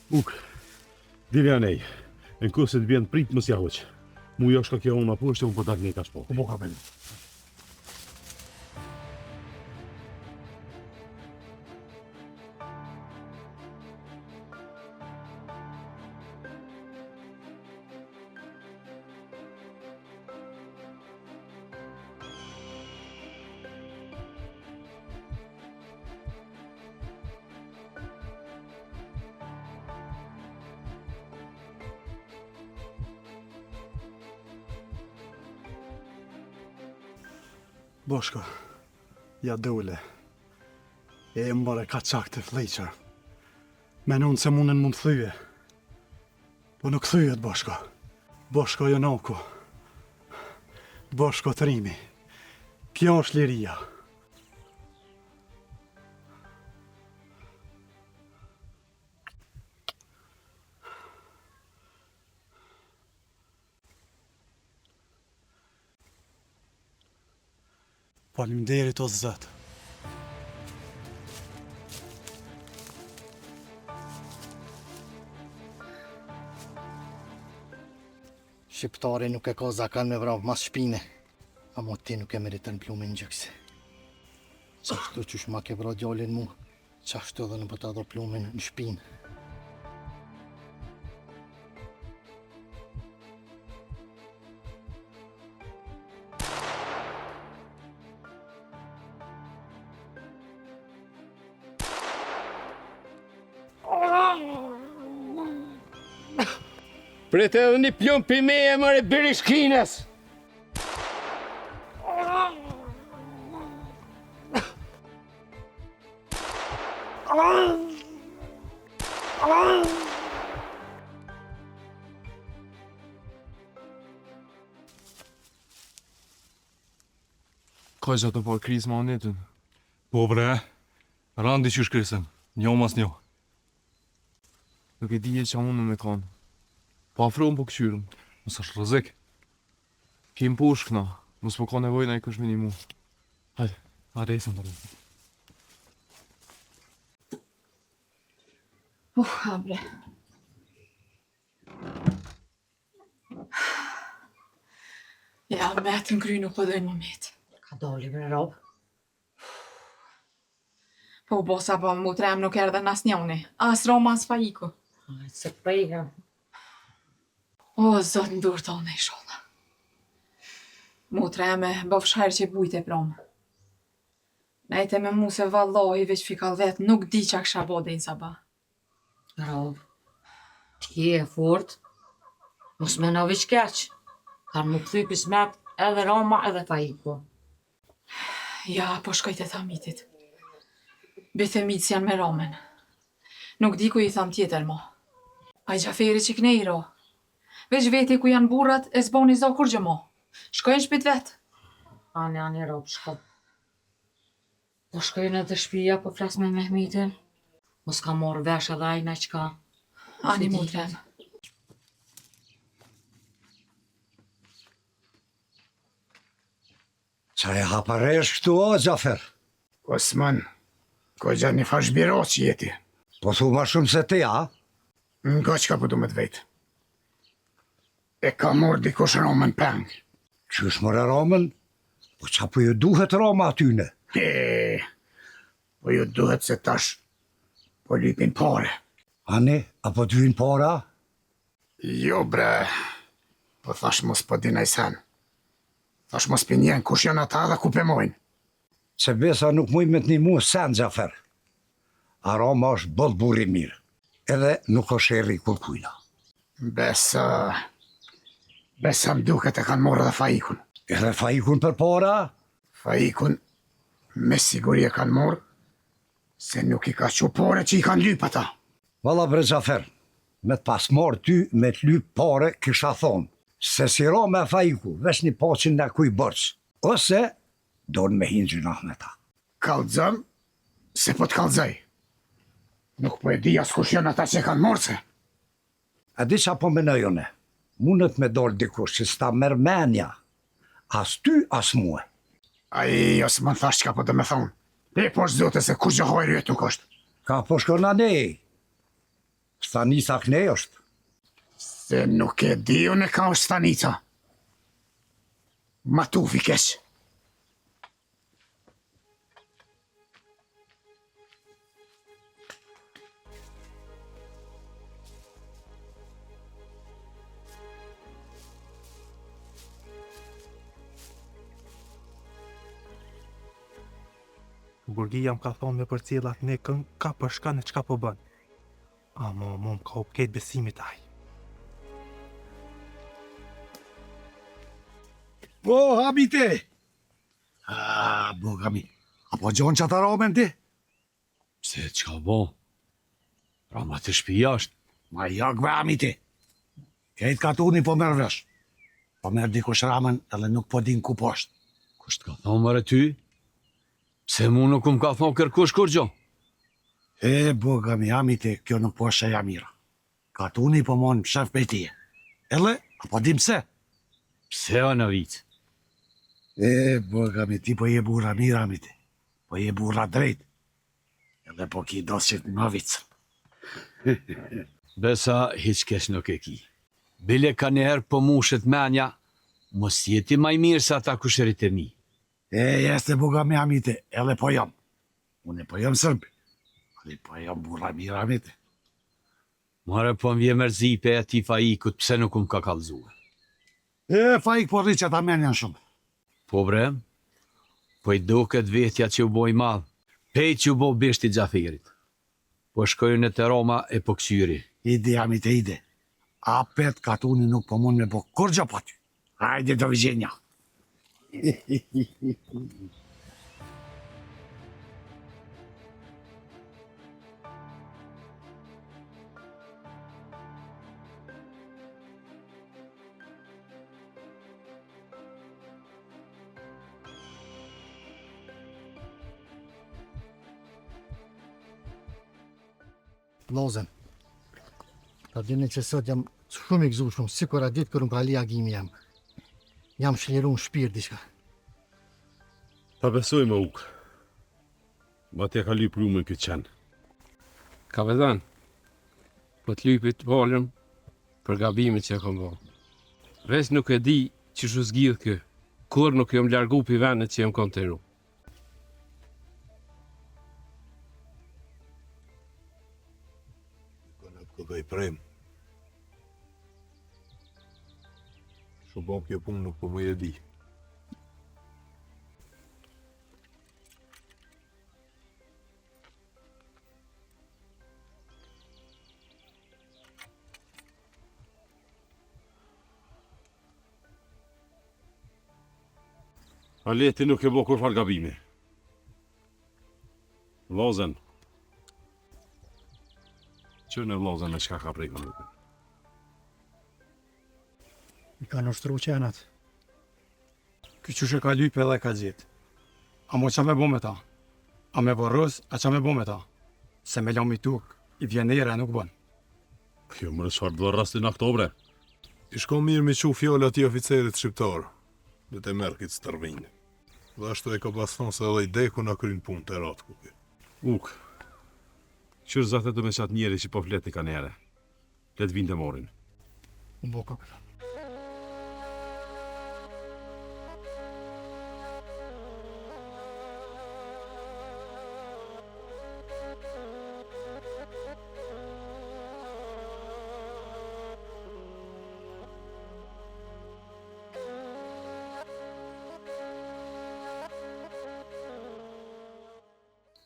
Uk, dilja nej, në kusë të bjenë prit mës jahuq. Mu jo shka kjo unë ma pushtë, unë po tak nej ka shpo. Po ka bel. Boshko, ja dole. E mbare ka qak të fleqar. Menon se munën mund thyje. Po nuk thyjet, Boshko. Boshko Jonako. Boshko Trimi. Kjo është liria. Faleminderit o Zot. Shqiptari nuk e ka zakan me vrap mas shpine, amo ti nuk e meritën plumin gjëksi. Qashtu qysh ma ke vra djallin mu, qashtu edhe në pëta do plumin në shpinë. Prete edhe një plumb për me e mëre birishkines. Ka gjatë të parë krizë ma netën. Po bre, randi që shkrisën, njo mas njo. Nuk e dije që unë me kanë. Pa afronë po këshyrëm. Nësë është rëzik. Kim po shkna, mos po ka nevoj na i kush me një mu. Hajde, a resën të resën. Habre. Ja, metë në kry nuk po dojnë më metë. Ka doli bre rob. Po bosa po mu trem nuk erdhe nas njoni. As Roma as Faiko. Ajë se pëjga. O, zot në dur tonë i sholla. Mu treme, bëf shajrë që bujt e promë. Nejte me mu se vallohi veç fikall vetë, nuk di qa kësha bode në sabah. Rob, ti e fort, mos me në veç keq. Kanë mu këthy pismet edhe Roma edhe Faiko. Ja, po shkojt e thamitit. Bete mitës janë me Romen. Nuk di ku i tham tjetër mo. A i Gjaferi që këne i ro. Veç veti ku janë burrat e zboni zo kur gjë mo. Shkojnë shpit vetë. Ani, Rob, shko. Po shkojnë edhe shpia, po flas me Mehmitin. Mos ka morë vesh edhe ajna qka. Ani mu trem. Qa e haparesh këtu o, Gjafer? Osman, ko gja një fash biro që jeti. Po thu ma shumë se ti, a? Nga qka po du me të vetë. E ka morë dikush Romen peng. Qysh mëre Romen? Po qa po ju duhet Roma atyne? Po ju duhet se tash po lypin pare. Ani, apo të vynë para? Jo bre, po thash mos po dinaj sen. Thash mos pinjen kush janë ata dhe ku pëmojnë. Se besa nuk muj me të një mu sen, Gjafer. A Roma është bëll burri mirë, edhe nuk është erri kur kujna. Besa mduket e kanë morë edhe Faikun. Edhe Faikun për para? Faikun me siguri e kanë morë, se nuk i ka që pare që i kanë lyp ata. Valla bre Gjafer, me të pas morë ty me të lyp pare kisha thonë, se si Roma e Faiku vesh një poqin në kuj bërës, ose donë me hinë gjynah me ta. Kaldzëm, se po të kaldzaj. Nuk po e di as kush janë ata që kanë morë se. A di qa po menojone, mundet me dorë dikush që s'ta merë menja, as ty as muë. Ai, os më thash qka po dhe me thonë. E po është zote se kur gjë hojrë jetë nuk është. Ka po shkona nej. Stanica kënej është. Se nuk e di unë e ka është stanica. Matufi keq. Burgi jam ka thonë me për cilat ne kën ka përshka në qka po bën. Amo, më ka up ketë besimit aj. Po, habite! Bogami, apo gjonë që ata Romen ti? Se qka bo? Roma të shpija është. Ma jak be amiti. Kejt katuni po merë vesh. Po merë dikush Ramen edhe nuk po din ku poshtë. Kusht ka thonë mërë ty? Pse mu nuk ka thonë kërkush kur gjo? Bogami, amiti, kjo nuk po është e jamira. Katuni po mon shef për tije. Edhe, apo dim pse? Pse o në vicë? Bogami, ti po je burra mirë, amiti. Po je burra drejt. Edhe po ki dosit në vicë. Besa, hiq kesh nuk e ki. Bile ka njëherë po mushet menja, mos jeti maj mirë sa ta kusherit e mi. Jeste Bogami, amiti, edhe po jam. Unë po jam sërbi. Ali po jam burra mirë, amiti. Mare po më vje mërzi pe e ti Faikut, pse nuk ka kalzua. Faik po rri që ta menjan shumë. Po bre, po i duket vetja që u boj madh, pej që u bo bishti Gjaferit. Po shkojnë të Roma e po kësyri. Ide, amite, ide. Apet katuni nuk po mund me bo kur gjo pa ty. Hajde, do vizhenja. Lozen, ta dini që sot jam shumë i gëzushëm, si kur a ditë kër më ka li agimi jam. Jam shliru në shpirë diçka. Ta besoj me uk. Ma t'ja ka lyp lumën këtë qenë. Kapetan, po të lypit palëm për gabimet që e kom bo. Veç nuk e di që shu zgjidh kë, kur nuk jom largu pi vendet që jom konteru. Këtë i prem. Shumë kjo punë nuk po më e di. Aleti nuk e bo kur fal gabimi. Vlozen. Që në vlozen e qka ka prejkën nuk. I ka nështru qenat. Ky qyshe ka lype edhe ka gjithë. A mo qa me bo me ta? A me vorës, a qa me bo me ta? Se me lomi tuk, i vjen ere nuk bën. Jo mërë qarë do rastin oktobre. I shko mirë me qu fjallë ati oficerit shqiptar, dhe te merë këtë stërvinjë. Dhe ashtu e ka baston se edhe i deku në krynë punë të ratë kupi. Uk, qërë zate të me qatë njeri që po flet i ka nere. Let vinë të morin. Unë bo kapetan.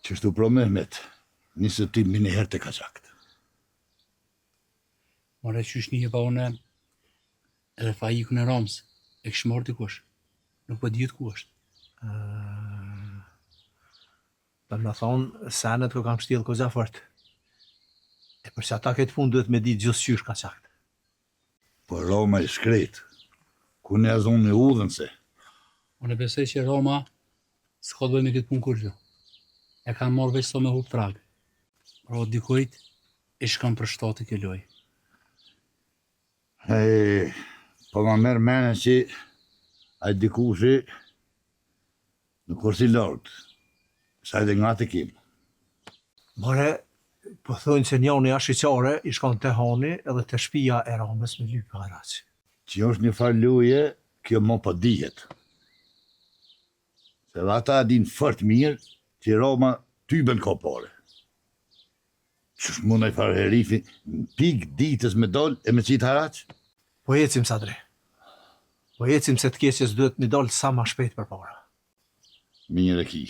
Qështu pro Mehmet, nisë ti mini herë të kazakt. More qysh një pa une edhe fajikun e Ramës, e kështë marrë dikush. Nuk po dhjetë ku është. Do me thonë, senet ko kam shtilë ko zafërt. E përse ata këtë punë duhet me ditë gjithë qysh ka qakt. Po Roma i shkret, ku ne azon me udhën se. Unë besoj që Roma s'ka dojë me këtë punë kur gjë. E kanë marrë veç sa me hup trag. Pra dikujt i shkon për shtati kjo loj. Hej, po ma merë mene që aj dikushi nuk është i lartë. Sa edhe nga të kim. More, po thonë se njoni ashiqare i shkon të hani edhe të shpia e Ramës me lypë haraqë. Që është një farë luje, kjo mo po dihet. Se dhe ata din fort mirë që Roma tyben ka pare. Qësh mund e farë herifi në pik ditës me doll e me qitë haraq? Po ecim sadre. Po ecim se të keqës duhet me dollë sa ma shpejt për para. Mirë e ki.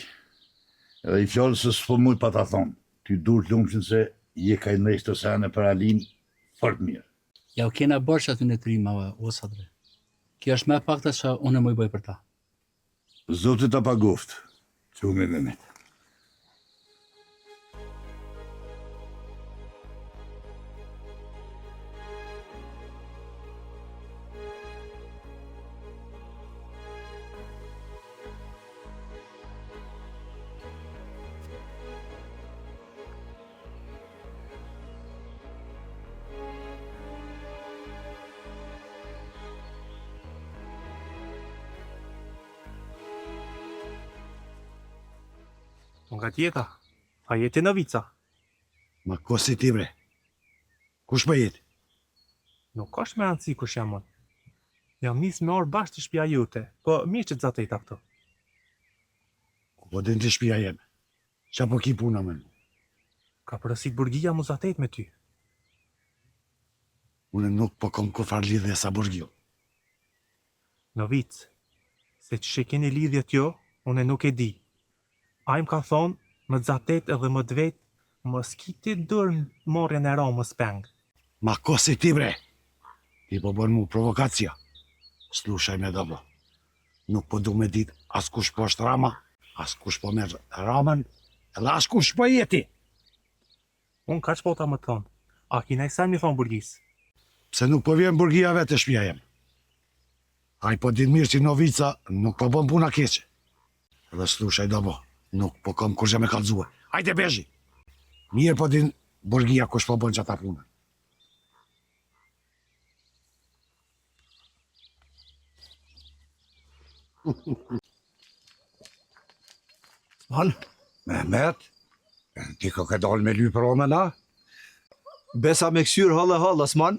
Edhe i fjallë se s'po mujt pa ta thonë. Ty dur të lumëshin se je ka i nrejsh të sene për Alin fort mirë. Ja u kena bërsh aty në trimave, o sadre. Kjo është me fakta që unë e mëj bëj për ta. Zotit ta paguft. Qume me me. Nga tjeta, a jeti në vica? Ma kosi ti bre? Kush për jeti? Nuk është me rëndësi kush jam unë. Jam nisë me orë bashkë të shpia jute, po mirë që të zatejta këto. Ku po din të shpia jeme? Qa po ki puna me? Ka përësit burgia mu zatejt me ty. Une nuk po kom kur far lidhje sa burgio. Në vicë, se që she keni lidhjet jo, une nuk e di. A im ka thonë, më zatet edhe më dvet, më s'kiti dërë morjen e Ramës peng. Ma kosi ti bre, I po bën mu provokacija. Slušaj me dobro. Nuk po du me dit as kush po është Rama, as kush po merr Ramën, edhe as kush po jeti. Unë ka që po ta më thonë, a kina i sa mi thonë burgjis? Pse nuk po vjen burgia vetë e shtëpia jem. Ai po din mirë që Novica nuk po bën puna keqe. Dhe slušaj dobro, nuk po kam kurrë me kallëzue. Hajde bezhi. Mirë po din burgia kush po bën çata punën. Sman? Mehmet? Ti ko ke dalë me lypër omën, a? Besa me kësyr hëllë, Asman,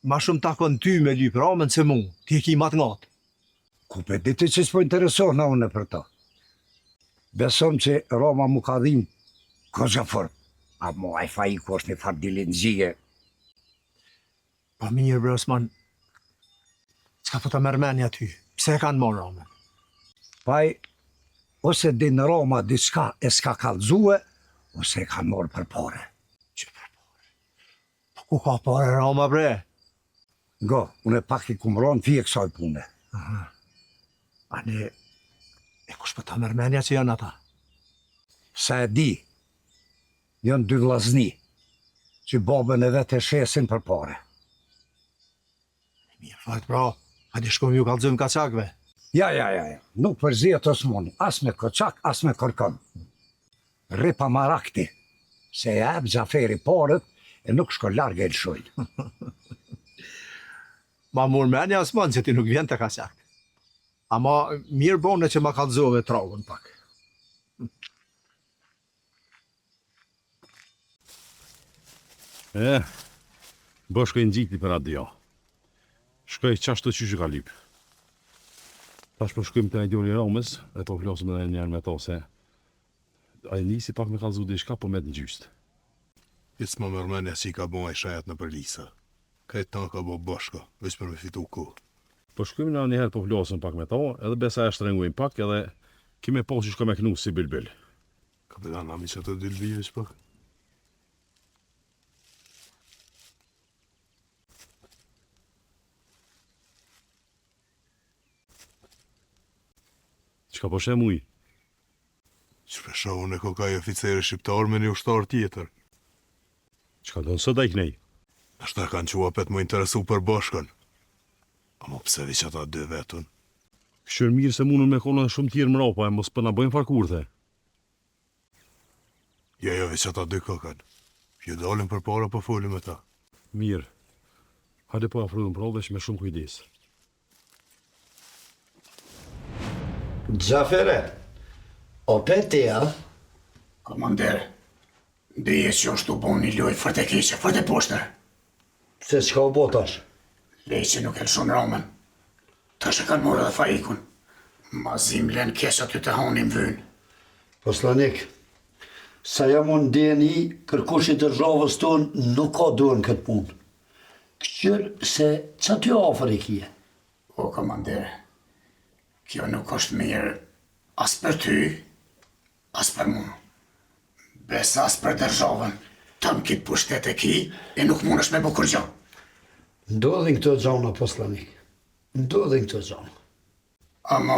ma shumë takon ty me lypër omën se mu, ti e ki matë ngatë. Ku pe diti që s'po interesohna unë për ta. Besom që Roma mu ka dhim kozha fort. A mo ai Faiku është një fardilin zhije. Pa mirë, bre, Osman, s'ka po të mërmenja ty, pse e kanë morë Roma? Paj, ose din Roma diçka e s'ka kallëzue, ose e ka morë për pare. Ku ka pare Roma, bre? Go, unë e pak i kumron fije kësaj pune. Ani, e kush për të mërmenja që janë ata? Sa e di, janë dy vllazni, që babën e vetë e shesin për pare. Mirë, fakt, bra, a di shkom ju kallëzëm kaçakve? Ja, nuk përzihet Osmoni, as me koçak, as me kërkon. Ripa marakti, se e eb Xhaferi parët, e nuk shko largë e lëshojnë. Ma mur menja, Osman, që ti nuk vjen të kaçak. Ama mirë bone që ma kallëzove tragën pak. Boshko i ngjiti për adio. Shkoj qashtu që ka lyp. Tash po shkojmë të idoli Romës, e po flasim edhe një herë me to se ai nisi pak me kallëzu diçka, po me të gjyst. It's më mërmenja si ka bon e shajat në përlisa. Ka e ta ka bo Boshko, veç për me fitu ku. Po shkojmë në një herë po flasim pak me to, edhe besa e shtrengujmë pak, edhe kime po që shko me knu si bilbil. Kapitan, nami që të dilbive që pak? Qka po shem uj? Shpesha unë e kokaj oficere shqiptar me një ushtar tjetër. Qka do nësë da i knej? Ashta kanë qua pet më interesu për Boshkën. Amo pse vi që ata dy vetën? Këshër mirë se munën me konën shumë tjerë mrapa, e mos përna bëjmë farkurthe. Jo, vi që ata dy kokën. Ju dalim për para po folim me ta. Mirë. Hajde po afrudhëm prodhesh me shumë kujdes. Xhafere, o peti, a? Komander, dije që është u bon një loj fërte keqe, fërte poshtër. Se çka u botash? Lej që nuk e lëshon Romen. Tash e kanë morë edhe Faikun. Ma zim len kesh aty të hanim vynë. Poslanik, sa jam unë DNI, kërkushit të zhavës tonë nuk ka duhen këtë punë. Këqyrë se që ty afer i kje? O, komander, kjo nuk është mirë as për ty, as për mu. Besa as për dërzhavën, tam kitë pushtet e ki, e nuk mund është me bukur gjo. Ndodhin këto gjona, poslanik. Ndodhin këto gjona. Ama,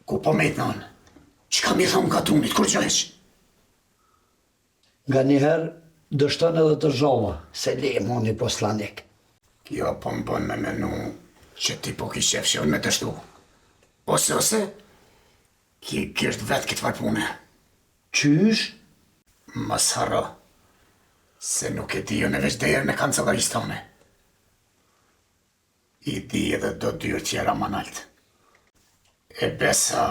ku po me të nënë? Qka mi thonë ka tunit, kur gjojsh? Nga njëherë, dështën edhe të zhova, se le moni poslanik. Kjo po më bën me menu që ti po ki shef që unë me të shtu. Ose, ki kështë vetë këtë farpune. Qysh? Mas harro, se nuk e di unë e veç derë në kancellaristane. I di edhe do dyrë tjera manalt. E besa,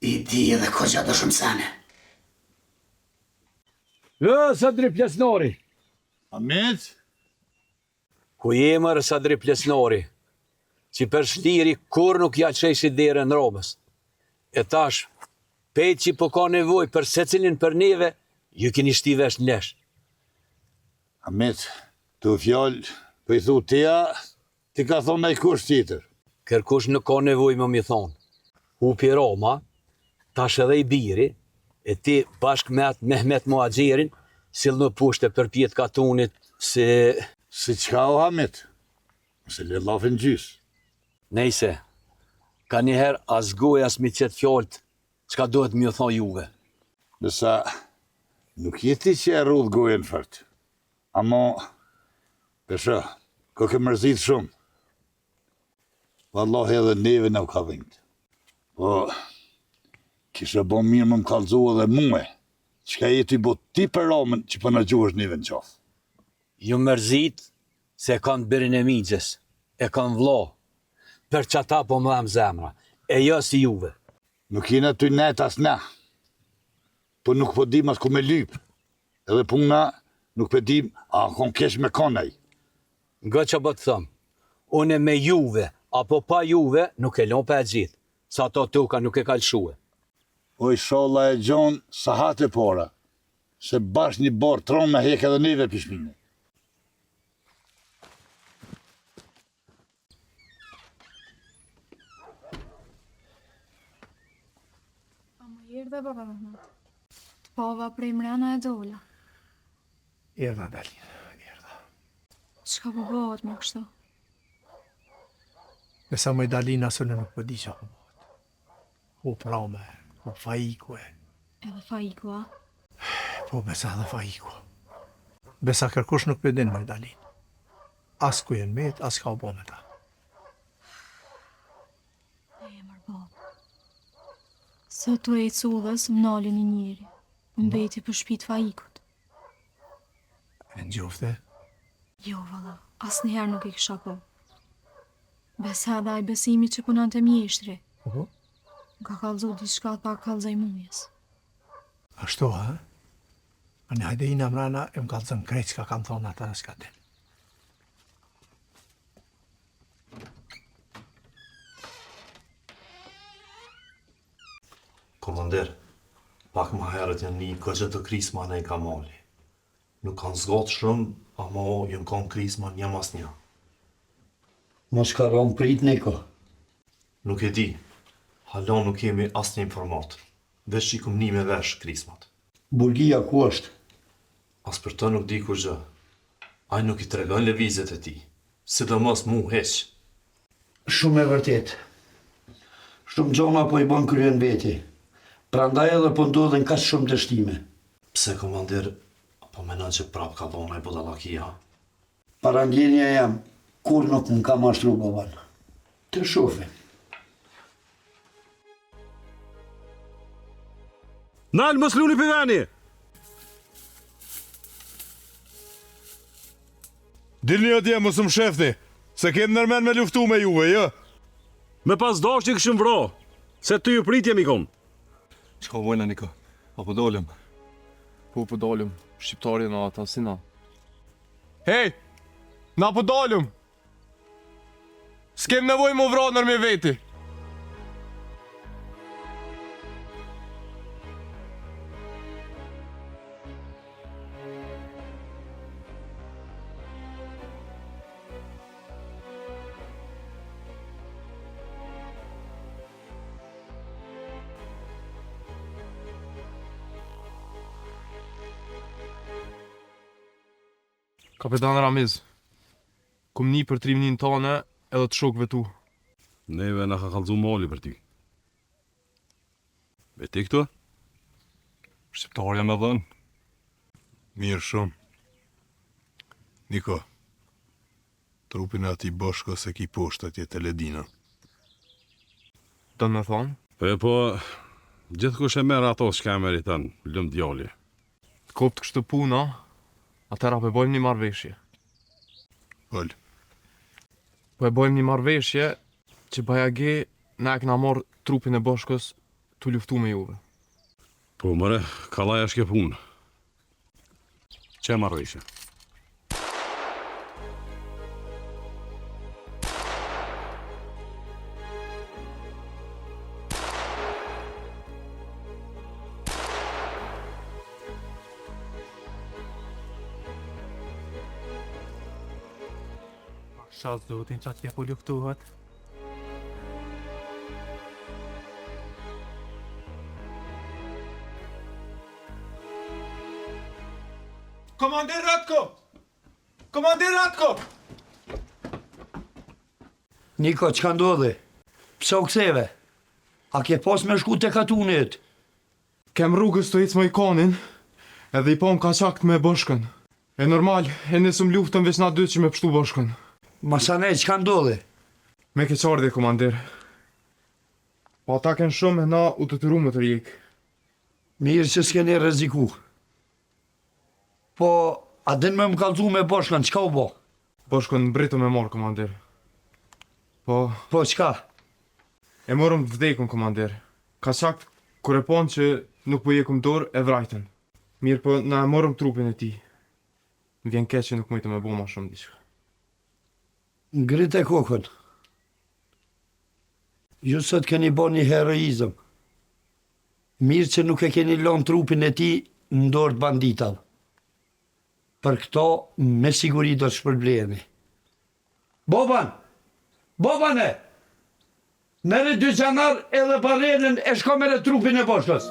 i di edhe kogja dëshëm sene. Sadri Plesnori. Ahmet? Ku jemër Sadri Plesnori, që për shliri kur nuk ja qeshi dhere në Romës. E tash, pejt që po ka nevoj për secilin për neve, ju keni shti vesh në lesh. Ahmet, të fjallë, për i thu teja, ti ka thonë me i kush tjetër. Kërkush nuk ka nevoj më mi thonë. Hupi Roma, tash edhe i biri, e ti bashk me atë Mehmet Muhaxhirin, sill në pushte për pjetë katunit, se... Si qka o Hamit? Mëse le lafin gjys. Nejse, ka njëherë as goj as mi qëtë fjallët, qka duhet mi o thonë juve. Nësa, nuk jeti që e rrudh gojen fërt. Amo, pesha, ko ke mërzit shumë. Wallahi edhe neve në ka dhind. Po, kishe bo mirë më kallëzu edhe muë. Qka jeti bo ti për ramën që për në gjuhësh neve në qafë. Ju mërzit se kanë birin e migjes, e kanë vlo, për që ata po më dhem zemra, e jo si juve. Nuk jena të net as na, po nuk po dim as ku me lyp, edhe puna nuk po dim a kon kesh me konaj. Nga që po të thëmë, une me juve, apo pa juve, nuk e lon për e gjithë, sa ato tuka nuk e kalëshue. O i sholla e gjonë sa hate pora, se bash një borë tronë me hek edhe neve pishmine. Erdhe baba Mehmet. Të pava prej mrena e dola. Erdha, Dalina, erdha. Çka po bëhet më kështu? Besa më Dalina së në nuk po di që po bëhet. Po prame, po faiku e. Edhe faiku, a? Po besa edhe faiku. Besa kërkush nuk përdin më Dalina. As ku jenë met, as ka u bo me ta. Së të e cullës më nalin një njeri, më beti për shpit faikut. E në gjofte? Jo, valla, as njëherë nuk i kisha po. Besa dhe aj besimi që punan të mjeshtri. Ka kalzu diçka pa kalzaj mumjes. Ashtu, ha? A në hajde i në mrana e më kalzën krejt që ka kam thonë ata në s'ka din. Komander, pak më herët janë një këgjë të krisma në i kamali. Nuk kanë zgotë shumë, ama jënë kanë krisma një mas një. Mos ka rëmë prit, Niko. Nuk e di, halon nuk kemi asë një informat, veç që i këm një me vesh krismat. Burgia ku është? As për të nuk di kur gjë. Aj nuk i tregon levizet e ti, sidomos mu heq. Shumë e vërtet. Shumë gjona po i bën kryen veti. Prandaj edhe po ndodhen kaq shumë dështime. Pse, komandir, po menon që prap ka dhona i budalakia? Parandjenja jam, kur nuk më ka mashtru baban. Të shofe. Nalë mos luni për veni! Dilni atje, mos më shefni, se kem nërmen me luftu me juve, jo? Me pas dash që këshëm vro, se ty ju pritje mi kon. Qka vojna, Niko? Apo dolem? Po dolem, shqiptarje në ata, si na. Hej, na po dolem! S'kem nevoj më vro nër me veti. Kapitan Ramiz, kum një për trimnin tane edhe të shokve tu. Neve në ka kalzu mali për ty. Be ti këtu? Shqiptarja me dhenë. Mirë shumë. Niko, trupin e ati bashko se ki poshtë atje të ledina. Do me thonë? Po, gjithë kush e merë ato shka e meritën, lëmë djali. Kopt kështë puna, atëra po e bojmë një marrëveshje. Pol. Po e bojmë një marrëveshje që bajage na e këna morë trupin e bashkës të luftu me juve. Po mëre, kalaja shke punë. Që marrëveshje? Shaz zotin që atje po luftuhet. Komandir Ratko! Komandir Ratko! Niko, çka ndodhi? Pse u ktheve? A ke pas me shku te katunit? Kem rrugës të ecë më ikonin, edhe i pom ka qakt me boshkën. E normal, e nesëm luftën veç na dy që me pështu boshkën. Masane, çka ndodhi? Me ke qardhe, komandir. Po ata ken shumë e na u të tyru më të rjek. Mirë që s'keni rreziku. Po, a din me më kallzu me boshkën, çka u bo? Boshkën mbritu me morë, komandir. Po... Po, çka? E morëm të vdekun, komandir. Ka qakt kur e pon që nuk po jekum dorë e vrajten. Mirë po, na e morëm trupin e ti. Më vjen keq që nuk mujtë me bo ma shumë diçka. Ngrit e kokën. Ju sot keni bo një heroizëm. Mirë që nuk e keni lënë trupin e ti në dorë të banditave. Për këto, me siguri do të shpërbleheni. Boban! Bobane! Mere dy qanar edhe parelën e shko mere trupin e boshkës.